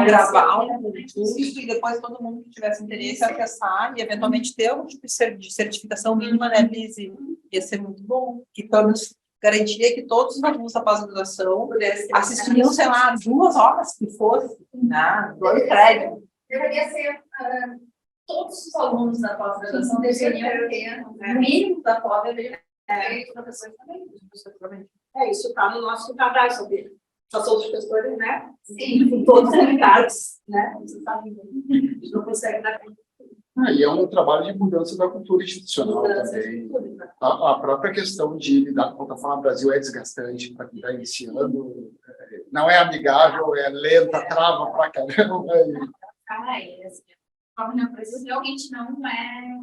Gravar um curso e depois todo mundo que tivesse interesse acessar e eventualmente ter algum tipo de certificação mínima, né, Liz? Ia ser muito bom. Que todos garantia que todos os alunos da pós-graduação assistiriam, sei lá, 2 horas que fosse, né? 2 créditos. Deveria ser todos os alunos da pós-graduação deveriam ter, o mínimo da pós deveria ter, os professores também. Isso está no nosso cadastro, sabe? Só são os professores, né? Sim. Com todos os unidades, né? Você sabe, a gente não consegue dar conta. E é um trabalho de mudança da cultura institucional também. A própria questão de lidar com a plataforma Brasil é desgastante para quem está iniciando. Não é amigável, é lenta, trava pra caramba. O Brasil realmente não é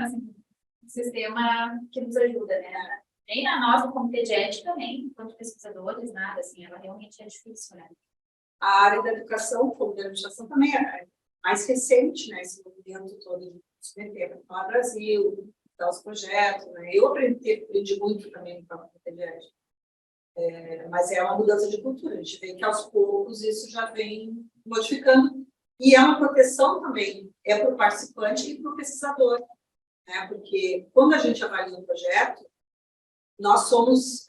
assim, um sistema que nos ajuda, né? Nem na nossa comitê de ética, nem enquanto pesquisadores, nada, assim, ela realmente é difícil, né? A área da educação, como da administração, também é mais recente, né? Esse movimento todo de submeter para falar Brasil, dar os projetos, né? Eu aprendi muito também com a comitê de ética. Mas é uma mudança de cultura. A gente vê que aos poucos isso já vem modificando. E é uma proteção também, para o participante e para o pesquisador, né? Porque quando a gente avalia um projeto, nós somos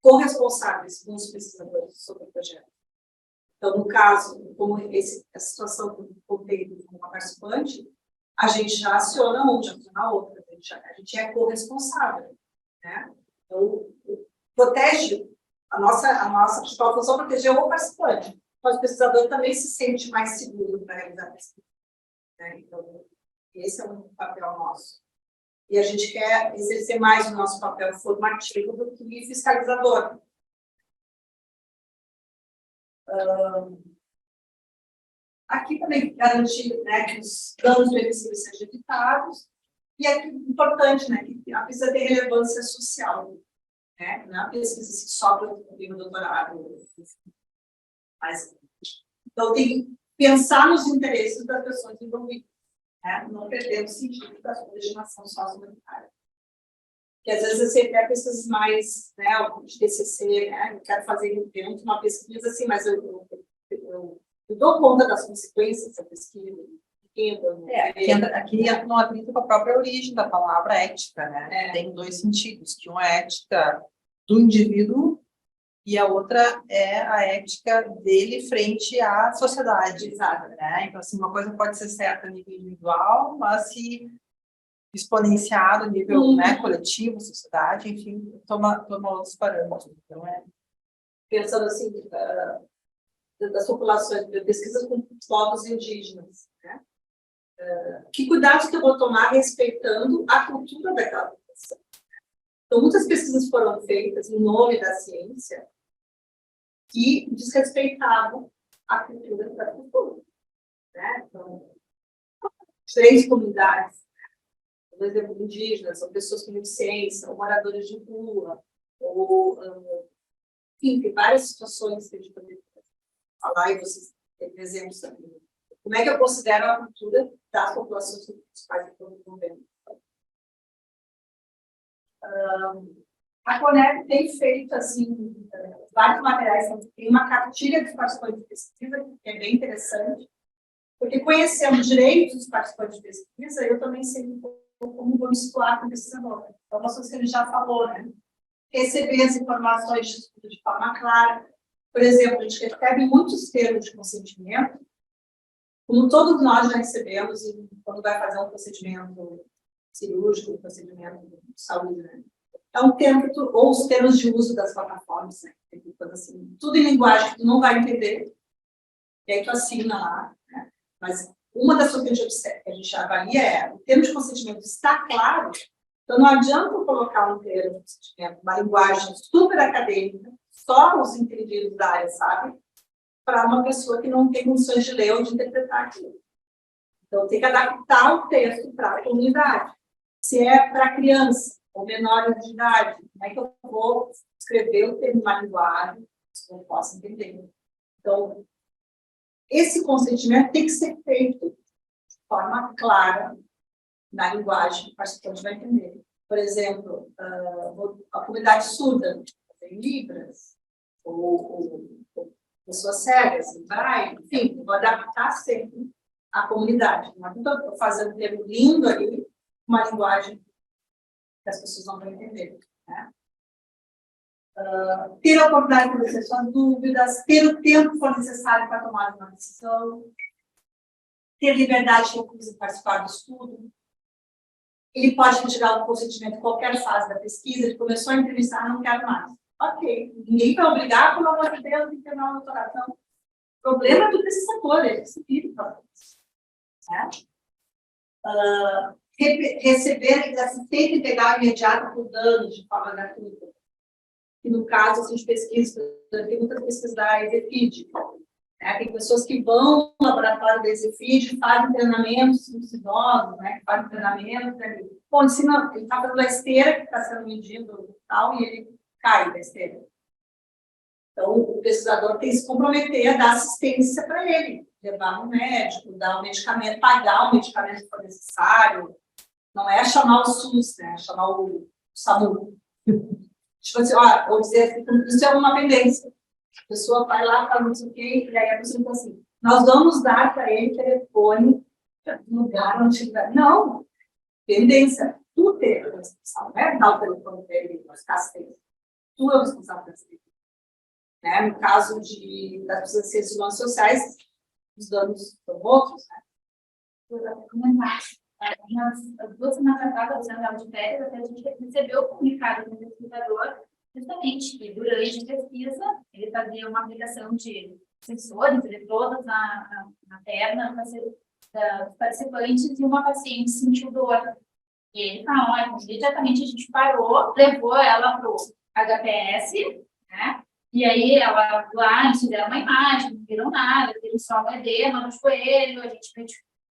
corresponsáveis com os pesquisadores sobre o projeto. Então, no caso, como a situação que eu contei com uma participante, a gente já aciona uma, já aciona a outra, a gente é corresponsável, né? Então, protege a nossa principal função, proteger o participante, mas o pesquisador também se sente mais seguro para realizar a pesquisa, né? Então, esse é um papel nosso. E a gente quer exercer mais o nosso papel formativo do que fiscalizador. Aqui também garantir, né, que os danos previsíveis sejam evitados. E é importante, né, que a pesquisa tem relevância social. Né? Não é uma pesquisa assim, só para o meu doutorado. Mas, então, tem que pensar nos interesses das pessoas envolvidas. Né? Não perder o sentido da sua legitimação sócio-humanitária. Porque às vezes você quer pesquisas mais, né, de TCC, né? Eu quero fazer uma pesquisa assim, mas eu dou conta das consequências da pesquisa. Aqui não atrita com a própria origem da palavra ética, né? Tem 2 sentidos, que uma é a ética do indivíduo e a outra é a ética dele frente à sociedade. Exato. Né? Então, assim, uma coisa pode ser certa a nível individual, mas se exponenciado a nível né, coletivo, sociedade, enfim, toma outros parâmetros. Então, pensando assim, das populações, pesquisas com povos indígenas, né? Que cuidados que eu vou tomar respeitando a cultura daquela população? Então, muitas pesquisas foram feitas em nome da ciência que desrespeitavam a cultura da cultura, né? Então, 3 comunidades, por exemplo, indígenas, ou pessoas com deficiência, ou moradores de rua, ou, enfim, tem várias situações que a gente pode falar, e vocês têm exemplos também. Como é que eu considero a cultura das populações principais que estão vivendo? A Conep tem feito, assim, vários materiais, tem uma cartilha dos participantes de pesquisa, que é bem interessante, porque conhecendo direitos dos participantes de pesquisa, eu também sei um pouco como vou me situar com o pesquisador. Então, uma coisa que ele já falou, né? Receber as informações de estudo de forma clara. Por exemplo, a gente recebe muitos termos de consentimento, como todos nós já recebemos quando vai fazer um procedimento cirúrgico, um procedimento de saúde, né? É um termo ou os termos de uso das plataformas, né? Assim, tudo em linguagem que tu não vai entender, e aí tu assina lá, né? Mas uma das coisas que a gente avalia é o termo de consentimento está claro, então não adianta eu colocar um termo de consentimento, uma linguagem super acadêmica, só os entendidos da área sabem, para uma pessoa que não tem condições de ler ou de interpretar aquilo. Então, tem que adaptar o texto para a comunidade. Se é para criança ou menores de idade, como é que eu vou escrever o termo na linguagem que eu possa entender? Então, esse consentimento tem que ser feito de forma clara na linguagem que o participante vai entender. Por exemplo, a comunidade surda, em Libras, ou pessoas cegas, em Braille, enfim, eu vou adaptar sempre à comunidade. Não estou fazendo um termo lindo ali, uma linguagem que as pessoas não vão entender, né? Ter a oportunidade de conhecer suas dúvidas, ter o tempo que for necessário para tomar uma decisão, ter liberdade de recurso e participar do estudo. Ele pode retirar o consentimento em qualquer fase da pesquisa, ele começou a entrevistar, não quero mais. Ok, ninguém vai obrigar, pelo amor de Deus, tem que terminar uma doutoração. O problema é do pesquisador, ele se vira para isso. Né? Receber assistência integral imediata por danos de forma gratuita. E no caso assim, de pesquisa, tem muitas pesquisas da EZFID. Né? Tem pessoas que vão no laboratório da EZFID, fazem treinamentos nos idosos, né? Que fazem treinamento. Bom, ensina, ele está fazendo a esteira que está sendo medido e tal, e ele cai da esteira. Então, o pesquisador tem que se comprometer a dar assistência para ele, levar no médico, dar o medicamento, pagar o medicamento se for necessário. Não é chamar o SUS, né? É chamar o SAMU. Tipo assim, ou dizer assim, isso é uma pendência. A pessoa vai lá, fala não sei o quê, e aí a pessoa fala assim, nós vamos dar para ele telefone no lugar onde tiver. Não, pendência. Tu tem a responsável, não é dar o telefone para ele, mas assistência. Tu é o responsável por isso. Né? No caso das ciências humanas sociais, os danos são outros, né? Eu vou comentar. Nas 2 semanas atrás, eu estava de férias, até a gente recebeu o comunicado do pesquisador, justamente que durante a pesquisa ele fazia uma aplicação de sensores, eletrodos na perna dos participantes e uma paciente sentiu dor. E ele falou, olha, imediatamente a gente parou, levou ela para o HPS, né? E aí ela lá, eles fizeram uma imagem, não viram nada, viram só um edema no joelho, a gente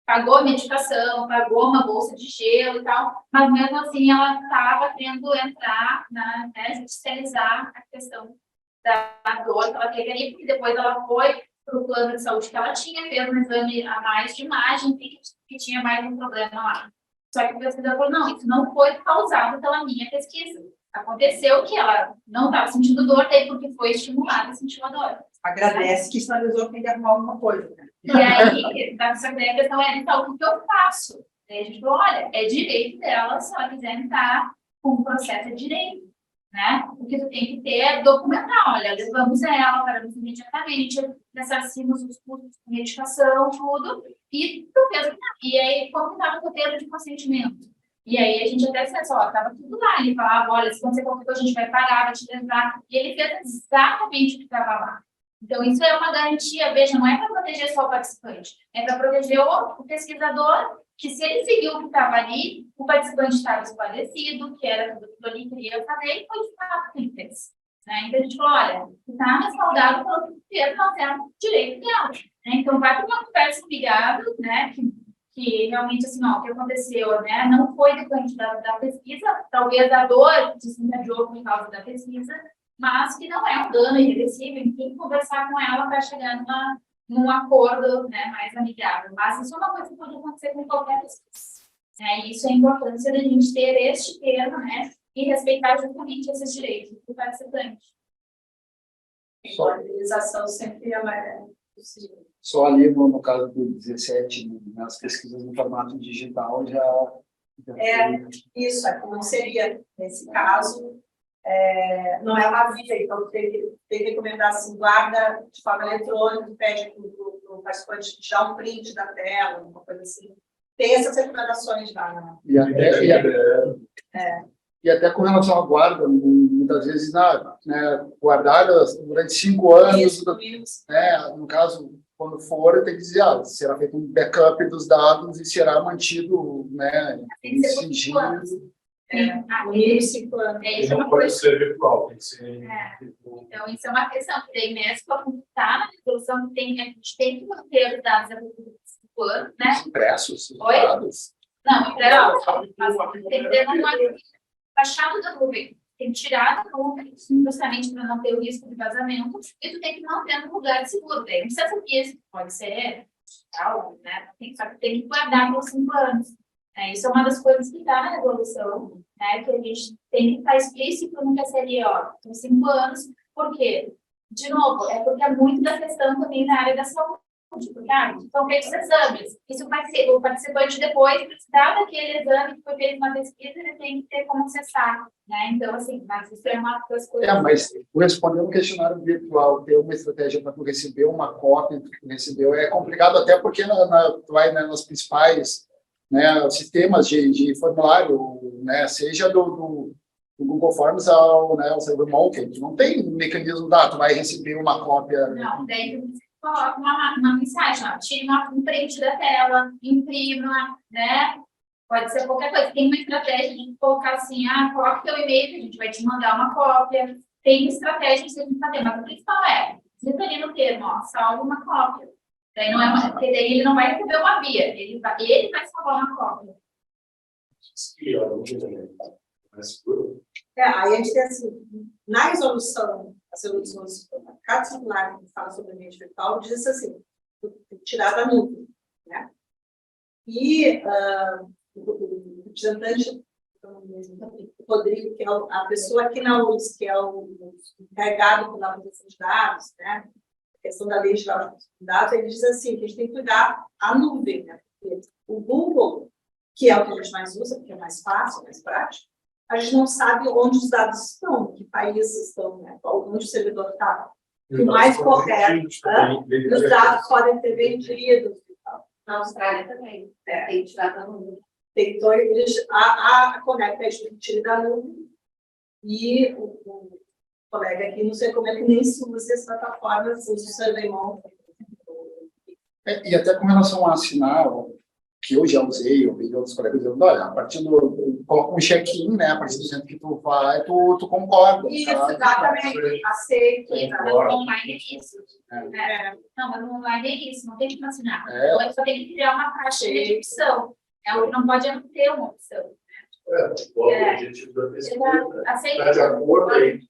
pagou a medicação, pagou uma bolsa de gelo e tal, mas mesmo assim ela estava querendo entrar, né, judicializar a questão da dor que ela teve ali, porque depois ela foi para o plano de saúde que ela tinha, fez um exame a mais de imagem, que tinha mais um problema lá. Só que o pesquisador falou, não, isso não foi causado pela minha pesquisa. Aconteceu que ela não estava sentindo dor, daí porque foi estimulada a sentir uma dor. Agradece que sinalizou que tem que arrumar alguma coisa. Né? E aí, a questão é, então, o que eu faço? Aí a gente falou, olha, é direito dela, se ela quiser entrar com o processo de direito, né? O que tu tem que ter é documentar, olha, levamos ela, paramos imediatamente, ressarcimos os custos de medicação, tudo, e tu fez. E aí, como estava o roteiro de consentimento? E aí a gente até disse, ó, estava tudo lá, ele falava, olha, se acontecer qualquer coisa, a gente vai parar, vai te lembrar. E ele fez exatamente o que estava lá. Então, isso é uma garantia, veja, não é para proteger só o participante, é para proteger o pesquisador, que se ele seguiu o que estava ali, o participante estava esclarecido, que era tudo que ele queria fazer, e foi de fato o que ele fez. Né? Então, a gente falou, olha, está respaldado pelo termo, nós temos direito dela. Né? Então, vai para uma conversa ligada, né, que realmente, assim, ó, o que aconteceu, né, não foi decorrente da pesquisa, talvez a dor desencadeou por causa da pesquisa, mas que não é um dano irreversível, enfim, conversar com ela para chegar num acordo, né, mais amigável. Mas isso é uma coisa que pode acontecer com qualquer pesquisa. E isso é a importância da gente ter este termo, né, e respeitar justamente esses direitos do participante. A organização sempre é mais possível. Só ali no caso do 17, nas pesquisas no formato digital já Isso aqui não seria, nesse caso, não é uma via, então tem que recomendar assim, guarda de forma eletrônica, pede para o participante tirar um print da tela, uma coisa assim. Tem essas recomendações lá. Né? E até com relação à guarda, muitas vezes, né, guardar durante 5 anos, Isso, no mínimo. no caso, quando for, tem que dizer, será feito um backup dos dados e será mantido, né, Tem que ser por 5 anos. No mínimo 5 anos. Isso é Não uma pode coisa. ser virtual, tem que ser. Então, isso é uma questão, porque daí mesmo para está na resolução que a gente tem que manter os dados a partir de 5 anos, né? impressos, Oi? dados. Não, impresso, mas tem que ter uma baixado da nuvem, tem que tirar da nuvem, justamente para não ter o risco de vazamento, e tu tem que manter no lugar seguro. Daí não precisa ser isso, pode ser algo, né? Só que tem que guardar por 5 anos. Isso é uma das coisas que está na resolução, né? Que a gente tem que estar explícito no PSLE, por 5 anos, por quê? De novo, porque é muito da questão também na área da saúde. São feitos exames. Isso vai ser o participante depois, precisar daquele exame que foi feito na pesquisa, ele tem que ter como acessar, né? Então, assim, mas isso é uma das coisas. Mas responder um questionário virtual, ter uma estratégia para tu receber uma cópia que tu recebeu é complicado, até porque tu vai, né, nos principais, né, sistemas de formulário, né, seja do Google Forms ao SurveyMonkey, tu não tem mecanismo, tu vai receber uma cópia. Não, daí tu coloca uma mensagem, tire um print da tela, imprima, né? Pode ser qualquer coisa. Tem uma estratégia de colocar assim, coloque teu e-mail, que a gente vai te mandar uma cópia. Tem estratégia que você tem que fazer, mas o principal você ali no termo, salva uma cópia. Daí não porque daí ele não vai receber uma via, ele vai salvar uma cópia. Aí a gente tem assim, na resolução, as resoluções, cada circular que fala sobre ambiente virtual, diz assim, tirar da nuvem, né? E o representante, o Rodrigo, que é a pessoa aqui na URSS, que é o encarregado pela proteção de dados, né? A questão da lei de dados, ele diz assim, que a gente tem que cuidar a nuvem, né? Porque o Google, que é o que a gente mais usa, porque é mais fácil, mais prático, a gente não sabe onde os dados estão, que países estão, né? Onde o servidor está. O mais correto. E os dados podem ser vendidos. Na Austrália também. Tem que tirar da nuvem. Então, a Conecta tira da nuvem e o colega aqui, não sei como é que nem se usa as plataformas, usa o SurveyMonkey. E até com relação a assinar, que eu já usei, eu vi outros colegas dizendo, olha, a partir coloca um check-in, né? A partir do momento que tu vai, tu concorda. Isso, exatamente. Aceito. Online é isso. Não, mas no online é isso, não tem que assinar. Então, só tem que criar uma caixa de opção. Não pode ter uma opção. O objetivo da pesquisa Aceita. de acordo aí.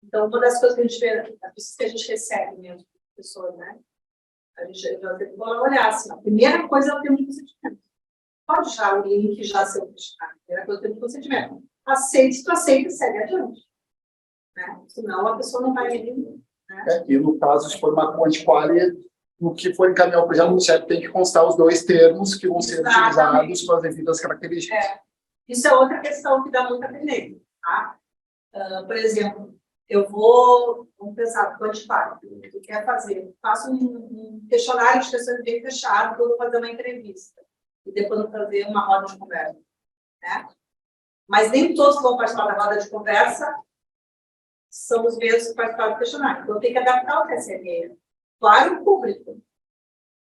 Então, uma das coisas que a gente vê, as pessoas que a gente recebe mesmo, pessoas, né? A gente já tem que olhar assim, a primeira coisa é o termo de procedimento. Pode já o link já ser publicado. A primeira coisa é o termo de procedimento. Aceite, se tu aceita, segue adiante. Né? Senão a pessoa não vai vir. Né? E no caso, se for uma fonte quali, no que for encaminhar o projeto, no CEP tem que constar os 2 termos que vão ser utilizados com as devidas características. Isso é outra questão que dá muita pendência. Tá? Por exemplo, vamos pensar, quantificar, tu quer fazer, faço um questionário de questões bem fechado, eu vou fazer uma entrevista, e depois vou fazer uma roda de conversa, né? Mas nem todos que vão participar da roda de conversa são os mesmos que participaram do questionário, então tem que adaptar o TSLE para o público.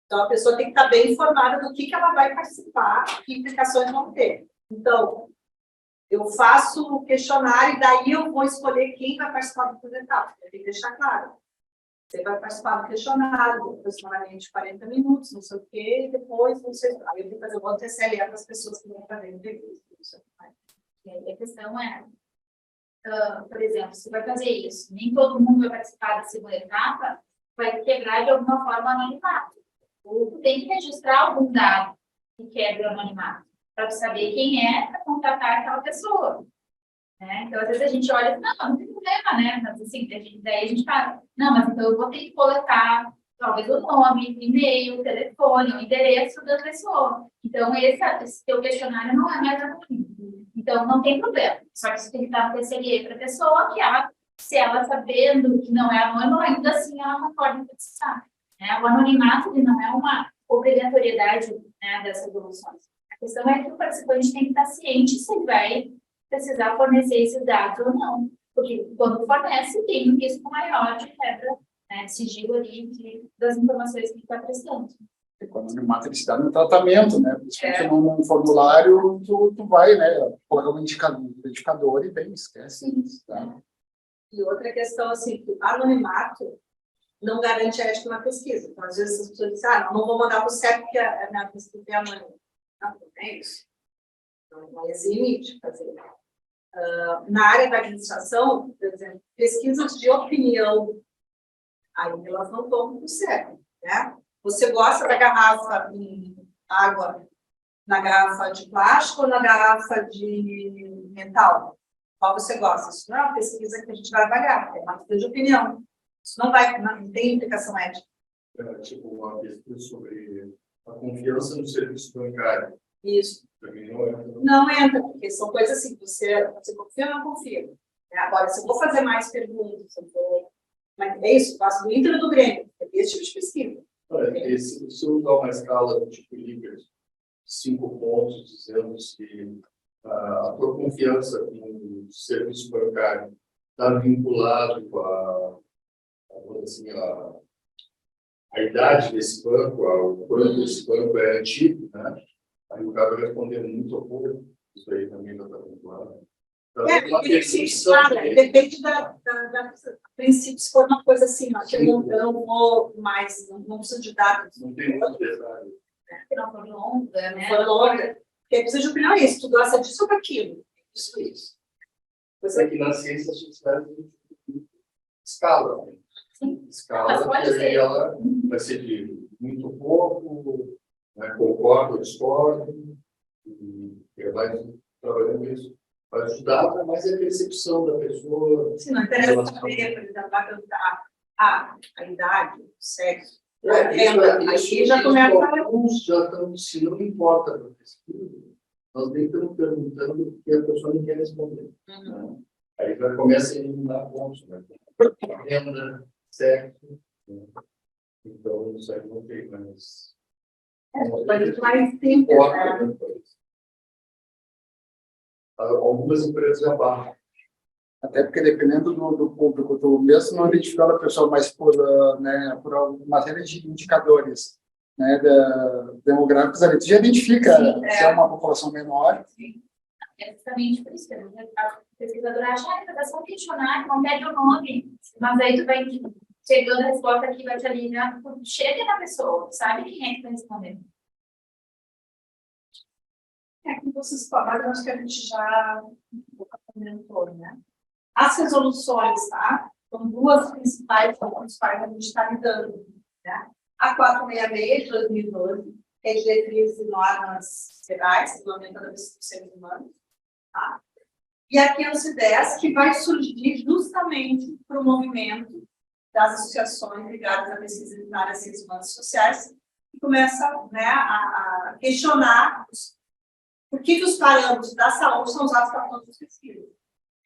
Então a pessoa tem que estar bem informada do que ela vai participar, que implicações vão ter. Então, Eu faço o questionário e daí eu vou escolher quem vai participar do projeto. Tem que deixar claro. Você vai participar do questionário, aproximadamente 40 minutos, não sei o quê, e depois você. Aí eu vou fazer o voto TCLE para as pessoas que vão fazer entrevista. E aí a questão é, por exemplo, se vai fazer isso, nem todo mundo vai participar da segunda etapa, vai quebrar de alguma forma o anonimato. Ou tu tem que registrar algum dado que quebra o anonimato, para saber quem é para contratar aquela pessoa. Né? Então, às vezes a gente olha e não tem problema, né? Mas assim, daí a gente fala, não, mas então eu vou ter que coletar talvez o nome, o e-mail, o telefone, o endereço da pessoa. Então, esse teu questionário não é mais anônimo. Então, não tem problema. Só que isso tem que dar um TCLE para a pessoa, que ela, se ela sabendo que não é anônimo, ainda assim ela não pode participar. Né? O anonimato ele não é uma obrigatoriedade, né, dessas evoluções. A questão é que o participante tem que estar ciente se ele vai precisar fornecer esses dados ou não. Porque quando fornece, tem um risco maior de quebra, né, de sigilo ali das informações que está prestando. O anonimato ele se dá no tratamento, né? Principalmente num formulário, tu vai, né? Coloca um identificador e bem, esquece. Tá? E outra questão, assim, que o anonimato não garante a ética na pesquisa. Então, às vezes as pessoas dizem, não vou mandar para o CEP porque a minha pesquisa é anônima. Não é isso. Não exime de fazer. Na área da administração, por exemplo, pesquisas de opinião, aí elas não tomam para o CEP, né? Você gosta da garrafa de água na garrafa de plástico ou na garrafa de metal? Qual você gosta? Isso não é uma pesquisa que a gente vai avaliar, é uma pesquisa de opinião. Isso não tem implicação ética. Tipo, uma pesquisa sobre a confiança no serviço bancário. Isso. Também não entra. Não entra, porque são coisas assim, você confia ou não confia. Agora, se eu vou fazer mais perguntas, mas é isso, eu faço do Inter ou do Grêmio, é esse tipo de pesquisa. Se eu usar uma escala tipo Likert, 5 pontos, dizendo que a tua confiança no serviço bancário está vinculado com a idade desse banco, o quanto esse banco é antigo, né? Aí o cara vai responder muito pouco, isso aí também não está vinculado. Depende da princípio, se for uma coisa assim, ó, que eu não vou mais, não preciso de dados. Não tem muito detalhe. Que não for longa, né? Não for longa. Porque precisa de opinião, isso, tu gosta disso ou daquilo? Isso. Pois é que na ciência a gente faz escala. Né? Sim. Escala, Mas que ela vai ser de muito pouco, né, concordo ou discordo, e vai trabalhando isso. Para ajudar, mas é a percepção da pessoa. Se não interessa saber, por exemplo, vai perguntar a idade, o sexo. Isso já começa a... Alguns já estão, se não importa para a pesquisa, nós nem estamos perguntando porque a pessoa não quer responder. Né? Aí já começa a eliminar pontos, né? Renda, sexo. Né? Então, isso aí não tem mais. Mas mais simples, né? Algumas empresas já barram. Até porque, dependendo do público, tu mesmo não identificando a pessoa, mas por uma série de indicadores, né, demográficos ali, tu já identifica se é uma população menor. Sim. É justamente por isso que a pesquisadora acha que é só um questionário, não pede o nome, mas aí tu vai chegando a resposta aqui, vai te aliviar, chega na pessoa, sabe quem é que está respondendo. Que vocês falaram, acho que a gente já comentou, né? As resoluções, tá? São duas principais que a gente está lidando, né? A 466 de 2012, que é diretrizes e normas gerais, regulamento da pesquisa dos seres humanos, tá? E a 510, que vai surgir justamente para o movimento das associações ligadas à pesquisa na área de ciências humanas e sociais, que começa, né, a questionar por que os parâmetros da saúde são usados para todas as pesquisas.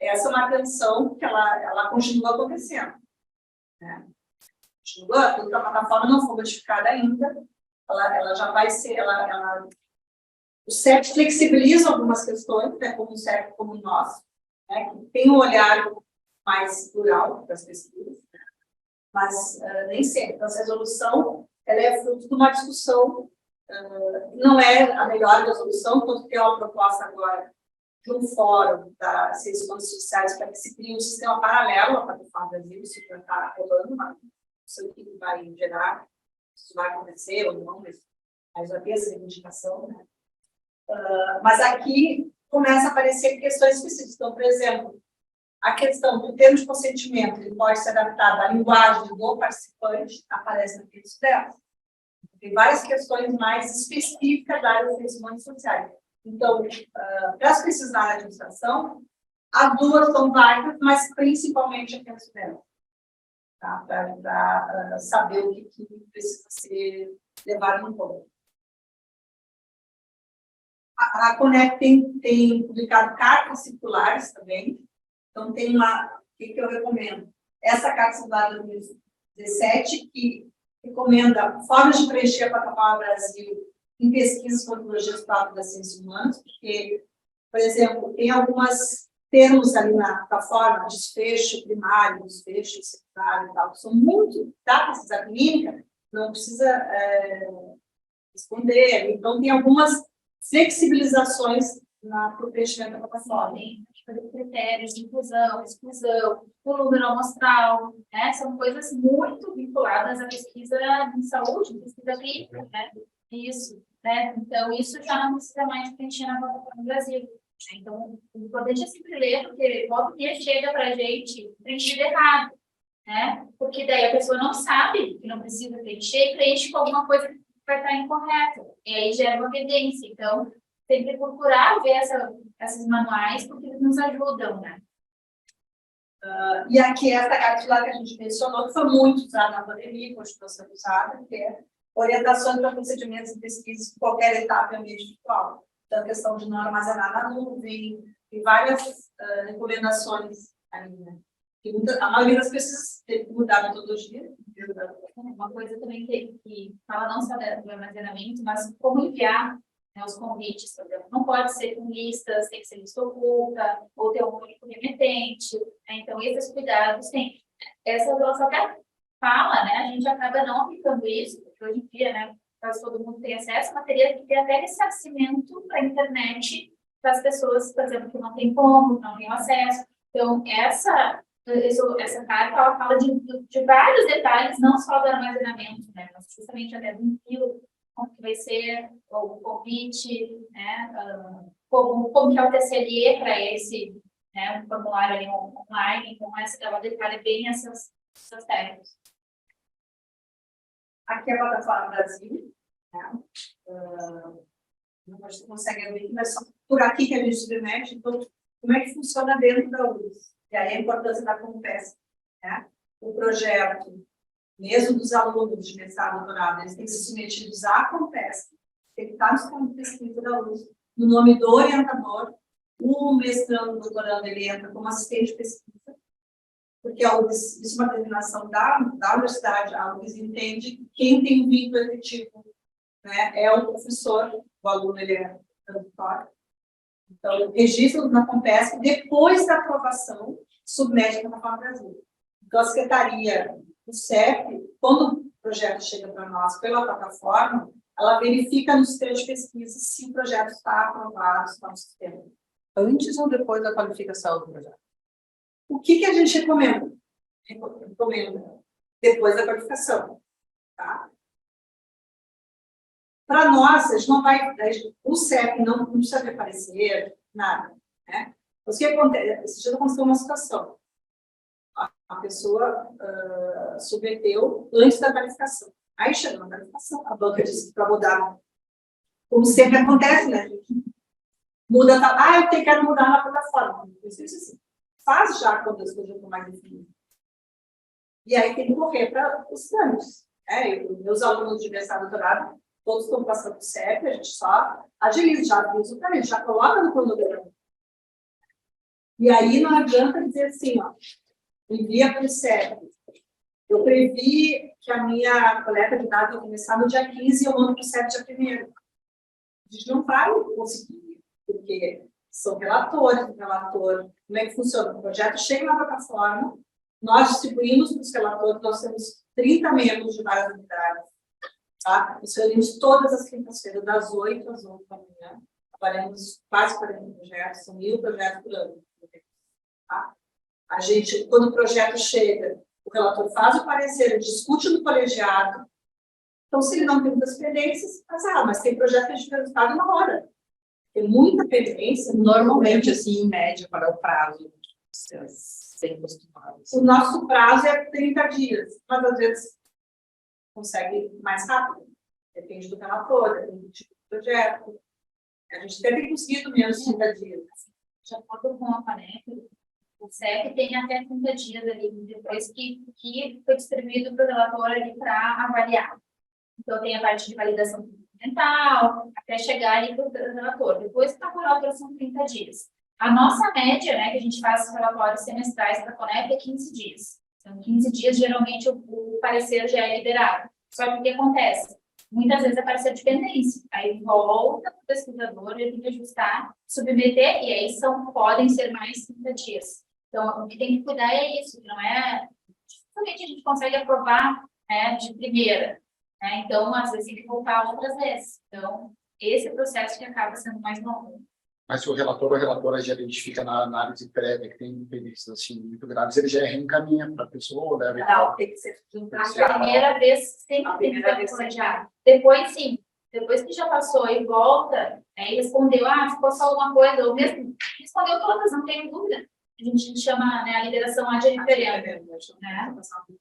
Essa é uma tensão que ela continua acontecendo. Né? Continua, porque a plataforma não foi modificada ainda, ela já vai ser, o CEP flexibiliza algumas questões, né, como o CEP como nós, né, que tem um olhar mais plural das pesquisas, né, mas nem sempre. Então, essa resolução ela é fruto de uma discussão. Não é a melhor resolução, tanto que é uma proposta agora de um fórum das ciências sociais para que se crie um sistema paralelo à plataforma Brasil, isso já está rolando, mas não sei o que vai gerar, se isso vai acontecer ou não, mas já tem essa reivindicação, né? Mas aqui começa a aparecer questões específicas. Então, por exemplo, a questão do termo de consentimento, ele pode ser adaptado à linguagem do participante, aparece no texto dela. Tem várias questões mais específicas da área das ciências humanas e sociais. Então, para as pesquisas na administração, as duas são válidas, mas principalmente a questão dela. Tá? Para saber o que precisa ser levado em conta. A Conec tem publicado cartas circulares também. Então, tem uma, o que eu recomendo? Essa carta circular de 2017, que recomenda formas de preencher a plataforma Brasil em pesquisas com metodologias próprias das ciências humanas, porque, por exemplo, tem alguns termos ali na plataforma, desfecho primário, desfecho secundário e tal, que são muito da pesquisa clínica, não precisa responder. Então, tem algumas flexibilizações para o preenchimento da plataforma. Critérios de inclusão, exclusão, o número amostral, né? São coisas muito vinculadas à pesquisa em saúde, pesquisa clínica, né? Isso, né? Então, isso já não precisa mais preencher na plataforma do Brasil. Então, o importante é sempre ler, porque volta e meia chega para a gente preenchido errado, né? Porque daí a pessoa não sabe que não precisa preencher e preenche com alguma coisa que vai estar incorreta. E aí gera uma evidência. Então, sempre procurar ver esses manuais, porque eles nos ajudam, né? E aqui, essa carta que a gente mencionou, que foi muito usada na pandemia, continua sendo usada, que é orientações para procedimentos de pesquisa em qualquer etapa em ambiente virtual. Então, a questão de não armazenar na nuvem, tem várias recomendações ali, né? A maioria das pesquisas tem que mudar a metodologia. Uma coisa também que fala não só do armazenamento, mas como enviar, né, os convites, por exemplo. Não pode ser com listas, tem que ser lista oculta, ou ter um único remetente, né? Então, esses cuidados tem. Essa nossa até fala, né? A gente acaba não aplicando isso, porque hoje em dia, né, quase todo mundo tem acesso, mas teria que ter até ressarcimento para a internet para as pessoas, por exemplo, que não têm como, não têm acesso. Então, essa carta, ela fala de vários detalhes, não só do armazenamento, né, mas justamente até do envio, como que vai ser o convite, né, como que é o TCLE para esse, né, um formulário ali online. Então, ela detalha bem essas técnicas. Aqui é a plataforma Brasil, né? Você consegue ver, mas só por aqui que a gente submete. Então, como é que funciona dentro da URGS? E aí a importância da Compesc, né? O projeto, mesmo dos alunos de mestrado e doutorado, eles têm que ser submetidos à Compesc, tem que estar no sistema de pesquisa da URGS, no nome do orientador. O mestrando, o doutorando, ele entra como assistente de pesquisa, porque a URGS, isso é uma determinação da universidade, a URGS entende que quem tem vínculo efetivo, né, é o professor, o aluno ele é tradutor. Então, o registro na Compesc, depois da aprovação, submete à plataforma Brasil. Então, a Secretaria do CEP, quando o projeto chega para nós pela plataforma, ela verifica no sistema de pesquisa se o projeto está aprovado, se está no sistema. Antes ou depois da qualificação do projeto? O que a gente recomenda? Recomenda depois da qualificação. Tá? Para nós, a gente não vai. O CEP não precisa ter parecer, nada. Né? O que acontece? Esse dia aconteceu uma situação. A pessoa submeteu antes da qualificação. Aí chegou na qualificação. A banca disse que para mudar, como sempre acontece, né? Muda, eu quero mudar na plataforma. Isso assim. Faz já quando as coisas estão mais definidas. E aí tem que correr para os trâmites. Meus alunos de mestrado e doutorado, todos estão passando o CEP, a gente só agiliza, já avisa o trâmite, já coloca no cronograma. E aí não adianta dizer assim, ó, envia para o CEP. Eu previ que a minha coleta de dados vai começar no dia 15 e eu mando para o CEP dia 1º. A gente não vai conseguir, porque são relatores, o relator, como é que funciona? O projeto chega na plataforma, nós distribuímos para os relatores, nós temos 30 membros de várias unidades, tá? Nós reunimos todas as quintas-feiras, das 8 às 11 da manhã, trabalhamos quase 40 projetos, são 1.000 projetos por ano. Tá? A gente, quando o projeto chega, o relator faz o parecer, discute no colegiado. Então, se ele não tem muitas pendências, mas tem projeto que a gente vai resultado na hora. Tem muita pendência. Normalmente, assim, em média, para o prazo, sem costumados. O nosso prazo é 30 dias, mas às vezes consegue mais rápido. Depende do relator, depende do tipo de projeto. A gente deve ter conseguido menos de 30 dias. De acordo com a FANEP, o CEP tem até 30 dias ali, depois que foi distribuído para o relator ali para avaliar. Então, tem a parte de validação documental, até chegar ali para o relator. Depois que está com a relator, são 30 dias. A nossa média, né, que a gente faz os relatórios semestrais para a FANEP é 15 dias. Então, 15 dias, geralmente, o parecer já é liberado. Só que o que acontece? Muitas vezes é parecer de pendência. Aí volta para o pesquisador, ele tem que ajustar, submeter, e aí podem ser mais 30 dias. Então, o que tem que cuidar é isso, não é... Dificilmente a gente consegue aprovar, né, de primeira. Né? Então, às vezes, tem que voltar outras vezes. Então, esse é o processo que acaba sendo mais longo. Mas se o relator ou a relatora já identifica na análise prévia que tem pendências assim, muito graves, ele já reencaminha para a pessoa, deve... Não, tem que ser A primeira vez sempre tem que ser colegiado. Depois, sim. Depois que já passou e volta, aí respondeu, ficou só uma coisa, ou mesmo respondeu todas, não tenho dúvida. A gente chama, né, a lideração ad referendum, né?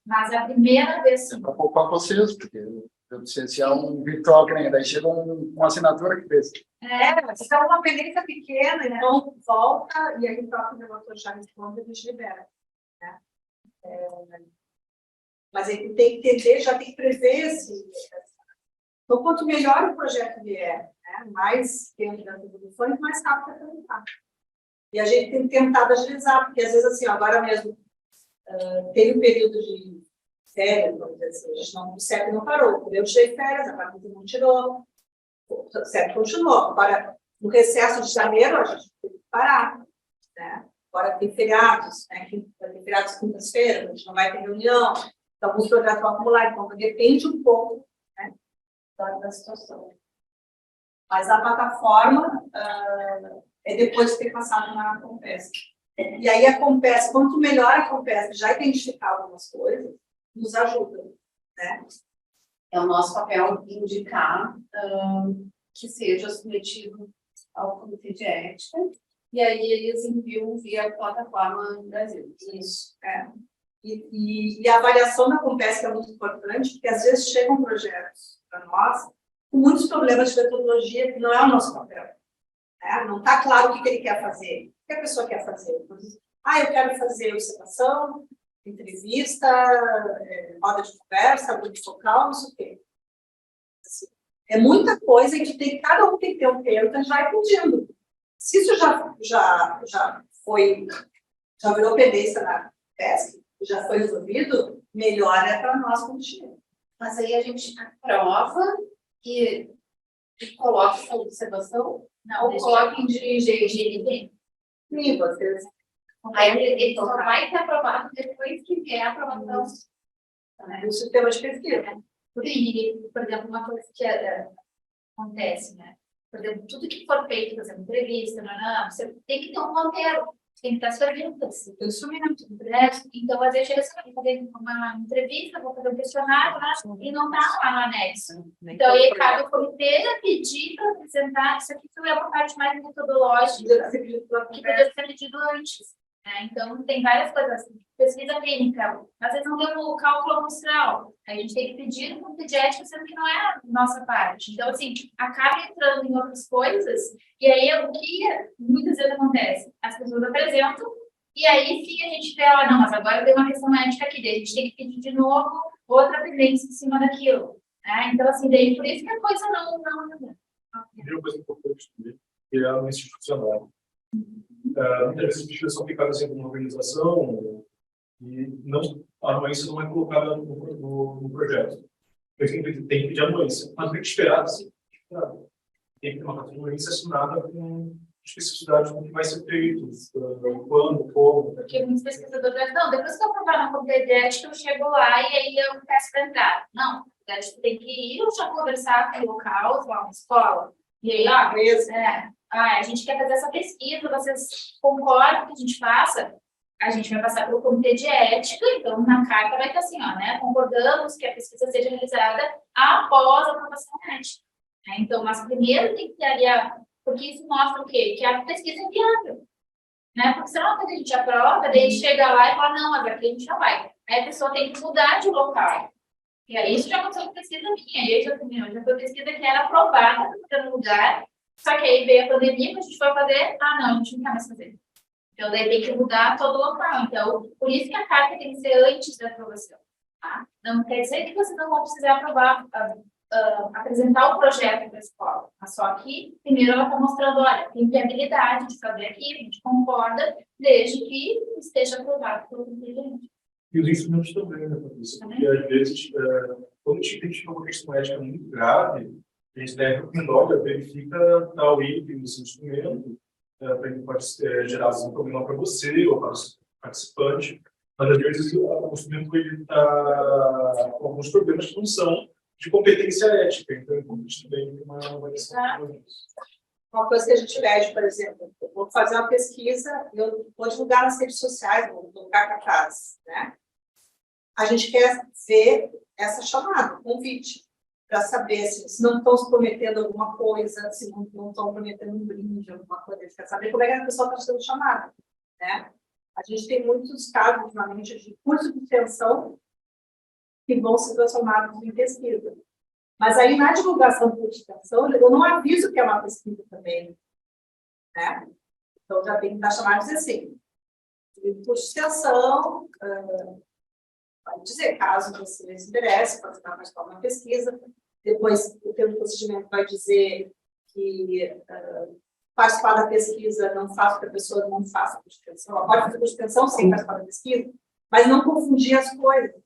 Mas a primeira vez, sim. É para poupar vocês, porque eu não sei se é um virtual que nem, daí chega uma assinatura que fez. Se é uma pendência pequena, então volta, e aí o próprio relator já responde e a gente libera. Né? Mas ele tem que entender, já tem que prever esse... Então, quanto melhor o projeto vier, né, mais tempo das evoluções, mais rápido vai perguntar. E a gente tem tentado agilizar, porque às vezes, assim, agora mesmo, teve um período de férias, vamos dizer assim, o CEP não parou. Eu tirei férias, a Patrícia não tirou, o CEP continuou. Agora, no recesso de janeiro, a gente teve que parar. Né? Agora tem feriados, né? Vai ter feriados quintas-feiras, a gente não vai ter reunião, então alguns projetos vão acumular, então depende um pouco, né, da situação. Mas a plataforma é depois de ter passado na Compesc. E aí a Compesc, quanto melhor a Compesc já identificar algumas coisas, nos ajuda, né? É o nosso papel indicar que seja submetido ao Comitê de Ética, e aí eles enviam via a plataforma no Brasil. Isso, E a avaliação da Compesc é muito importante, porque às vezes chegam projetos para nós com muitos problemas de metodologia, que não é o nosso papel. Né? Não está claro o que ele quer fazer. O que a pessoa quer fazer? Eu quero fazer observação, entrevista, roda de conversa, grupo focal, não sei o quê. Assim, é muita coisa que cada um tem que ter um termo, então a gente vai pedindo. Se isso já virou pendência na PESC, já foi resolvido, melhor é para nós continuar. Mas aí a gente aprova e coloca essa observação, ou coloca em dirigente. Sim, vocês. Aí ele só vai ser aprovado depois que vier a aprovação. No sistema de pesquisa. Sim, por exemplo, uma coisa que acontece, né? Por exemplo, tudo que for feito, por exemplo, entrevista, você tem que ter um roteiro, tem que ter as perguntas. Então, às vezes, chega assim, vou fazer uma entrevista, vou fazer um questionário, e não está lá no anexo. Então, aí cabe o comitê pedir para apresentar, isso aqui é uma parte mais metodológica, que poderia ser pedido antes. Então, tem várias coisas assim. Pesquisa clínica, às vezes não tem o cálculo amostral. A gente tem que pedir no comitê de ética, sendo que não é a nossa parte. Então, assim, acaba entrando em outras coisas, e aí o que muitas vezes acontece? As pessoas apresentam, e aí sim a gente vê, não, mas agora tem uma questão ética aqui, daí a gente tem que pedir de novo outra pendência em cima daquilo. Então, assim, daí por isso que a coisa não anda. Tem uma coisa importante também, que é a institucional. Muitas vezes as pesquisas são aplicadas em uma organização e a anuência não é colocada no projeto. Tem que pedir anuência, mas tem que esperar, assim, tem que ter uma anuência assinada com especificidade do que vai ser feito, quando, como. Porque muitos pesquisadores dizem, não, depois que eu aprovar na comitê de ética, eu chego lá e aí eu peço para entrar. Não, a gente tem que ir ou já conversar com o local, lá na escola. E aí, a gente quer fazer essa pesquisa, vocês concordam que a gente faça? A gente vai passar pelo comitê de ética, então na carta vai estar assim, ó, né? Concordamos que a pesquisa seja realizada após a aprovação ética. Né? Então, mas primeiro tem que ter ali, porque isso mostra o quê? Que a pesquisa é viável. Né? Porque senão quando a gente aprova, daí chega lá e fala, não, mas aqui a gente não vai. Aí a pessoa tem que mudar de local. E aí isso já aconteceu com pesquisa minha, aí já foi pesquisa que era aprovada no lugar, só que aí veio a pandemia, que a gente foi fazer, não, a gente não quer mais fazer. Então, daí tem que mudar todo o local. Então, por isso que a carta tem que ser antes da aprovação. Tá? Não quer dizer que vocês não vão precisar aprovar, apresentar o projeto para a escola. Mas só que, primeiro, ela está mostrando, olha, tem viabilidade de fazer aqui, a gente concorda, desde que esteja aprovado pelo presidente. E os instrumentos também, né, Patrícia? Porque, às vezes, quando a gente identifica uma questão ética muito grave, a gente deve, olha, verifica tal item desse instrumento, para ele pode gerar um problema para você ou para o participante, mas às vezes o instrumento está com alguns problemas que não são de competência ética, então é importante também ter uma avaliação. Uma coisa que a gente pede, por exemplo, eu vou fazer uma pesquisa, eu vou divulgar nas redes sociais, vou divulgar cartazes, né? A gente quer ver essa chamada, convite, para saber se não estão se prometendo alguma coisa, se não estão prometendo um brinde, alguma coisa. A gente quer saber como é que a pessoa está sendo chamada, né? A gente tem muitos casos, ultimamente, de curso de extensão que vão ser transformados em pesquisa. Mas aí, na divulgação do curso de extensão, eu não aviso que é uma pesquisa também, né? Então, já tem que estar chamado e dizer assim, o curso de extensão, vai dizer, caso você se interesse, pode participar de uma pesquisa. Depois, o termo de procedimento vai dizer que participar da pesquisa não faz com que a pessoa não faça a curso de extensão. Ela pode fazer curso de extensão sem participar da pesquisa, mas não confundir as coisas.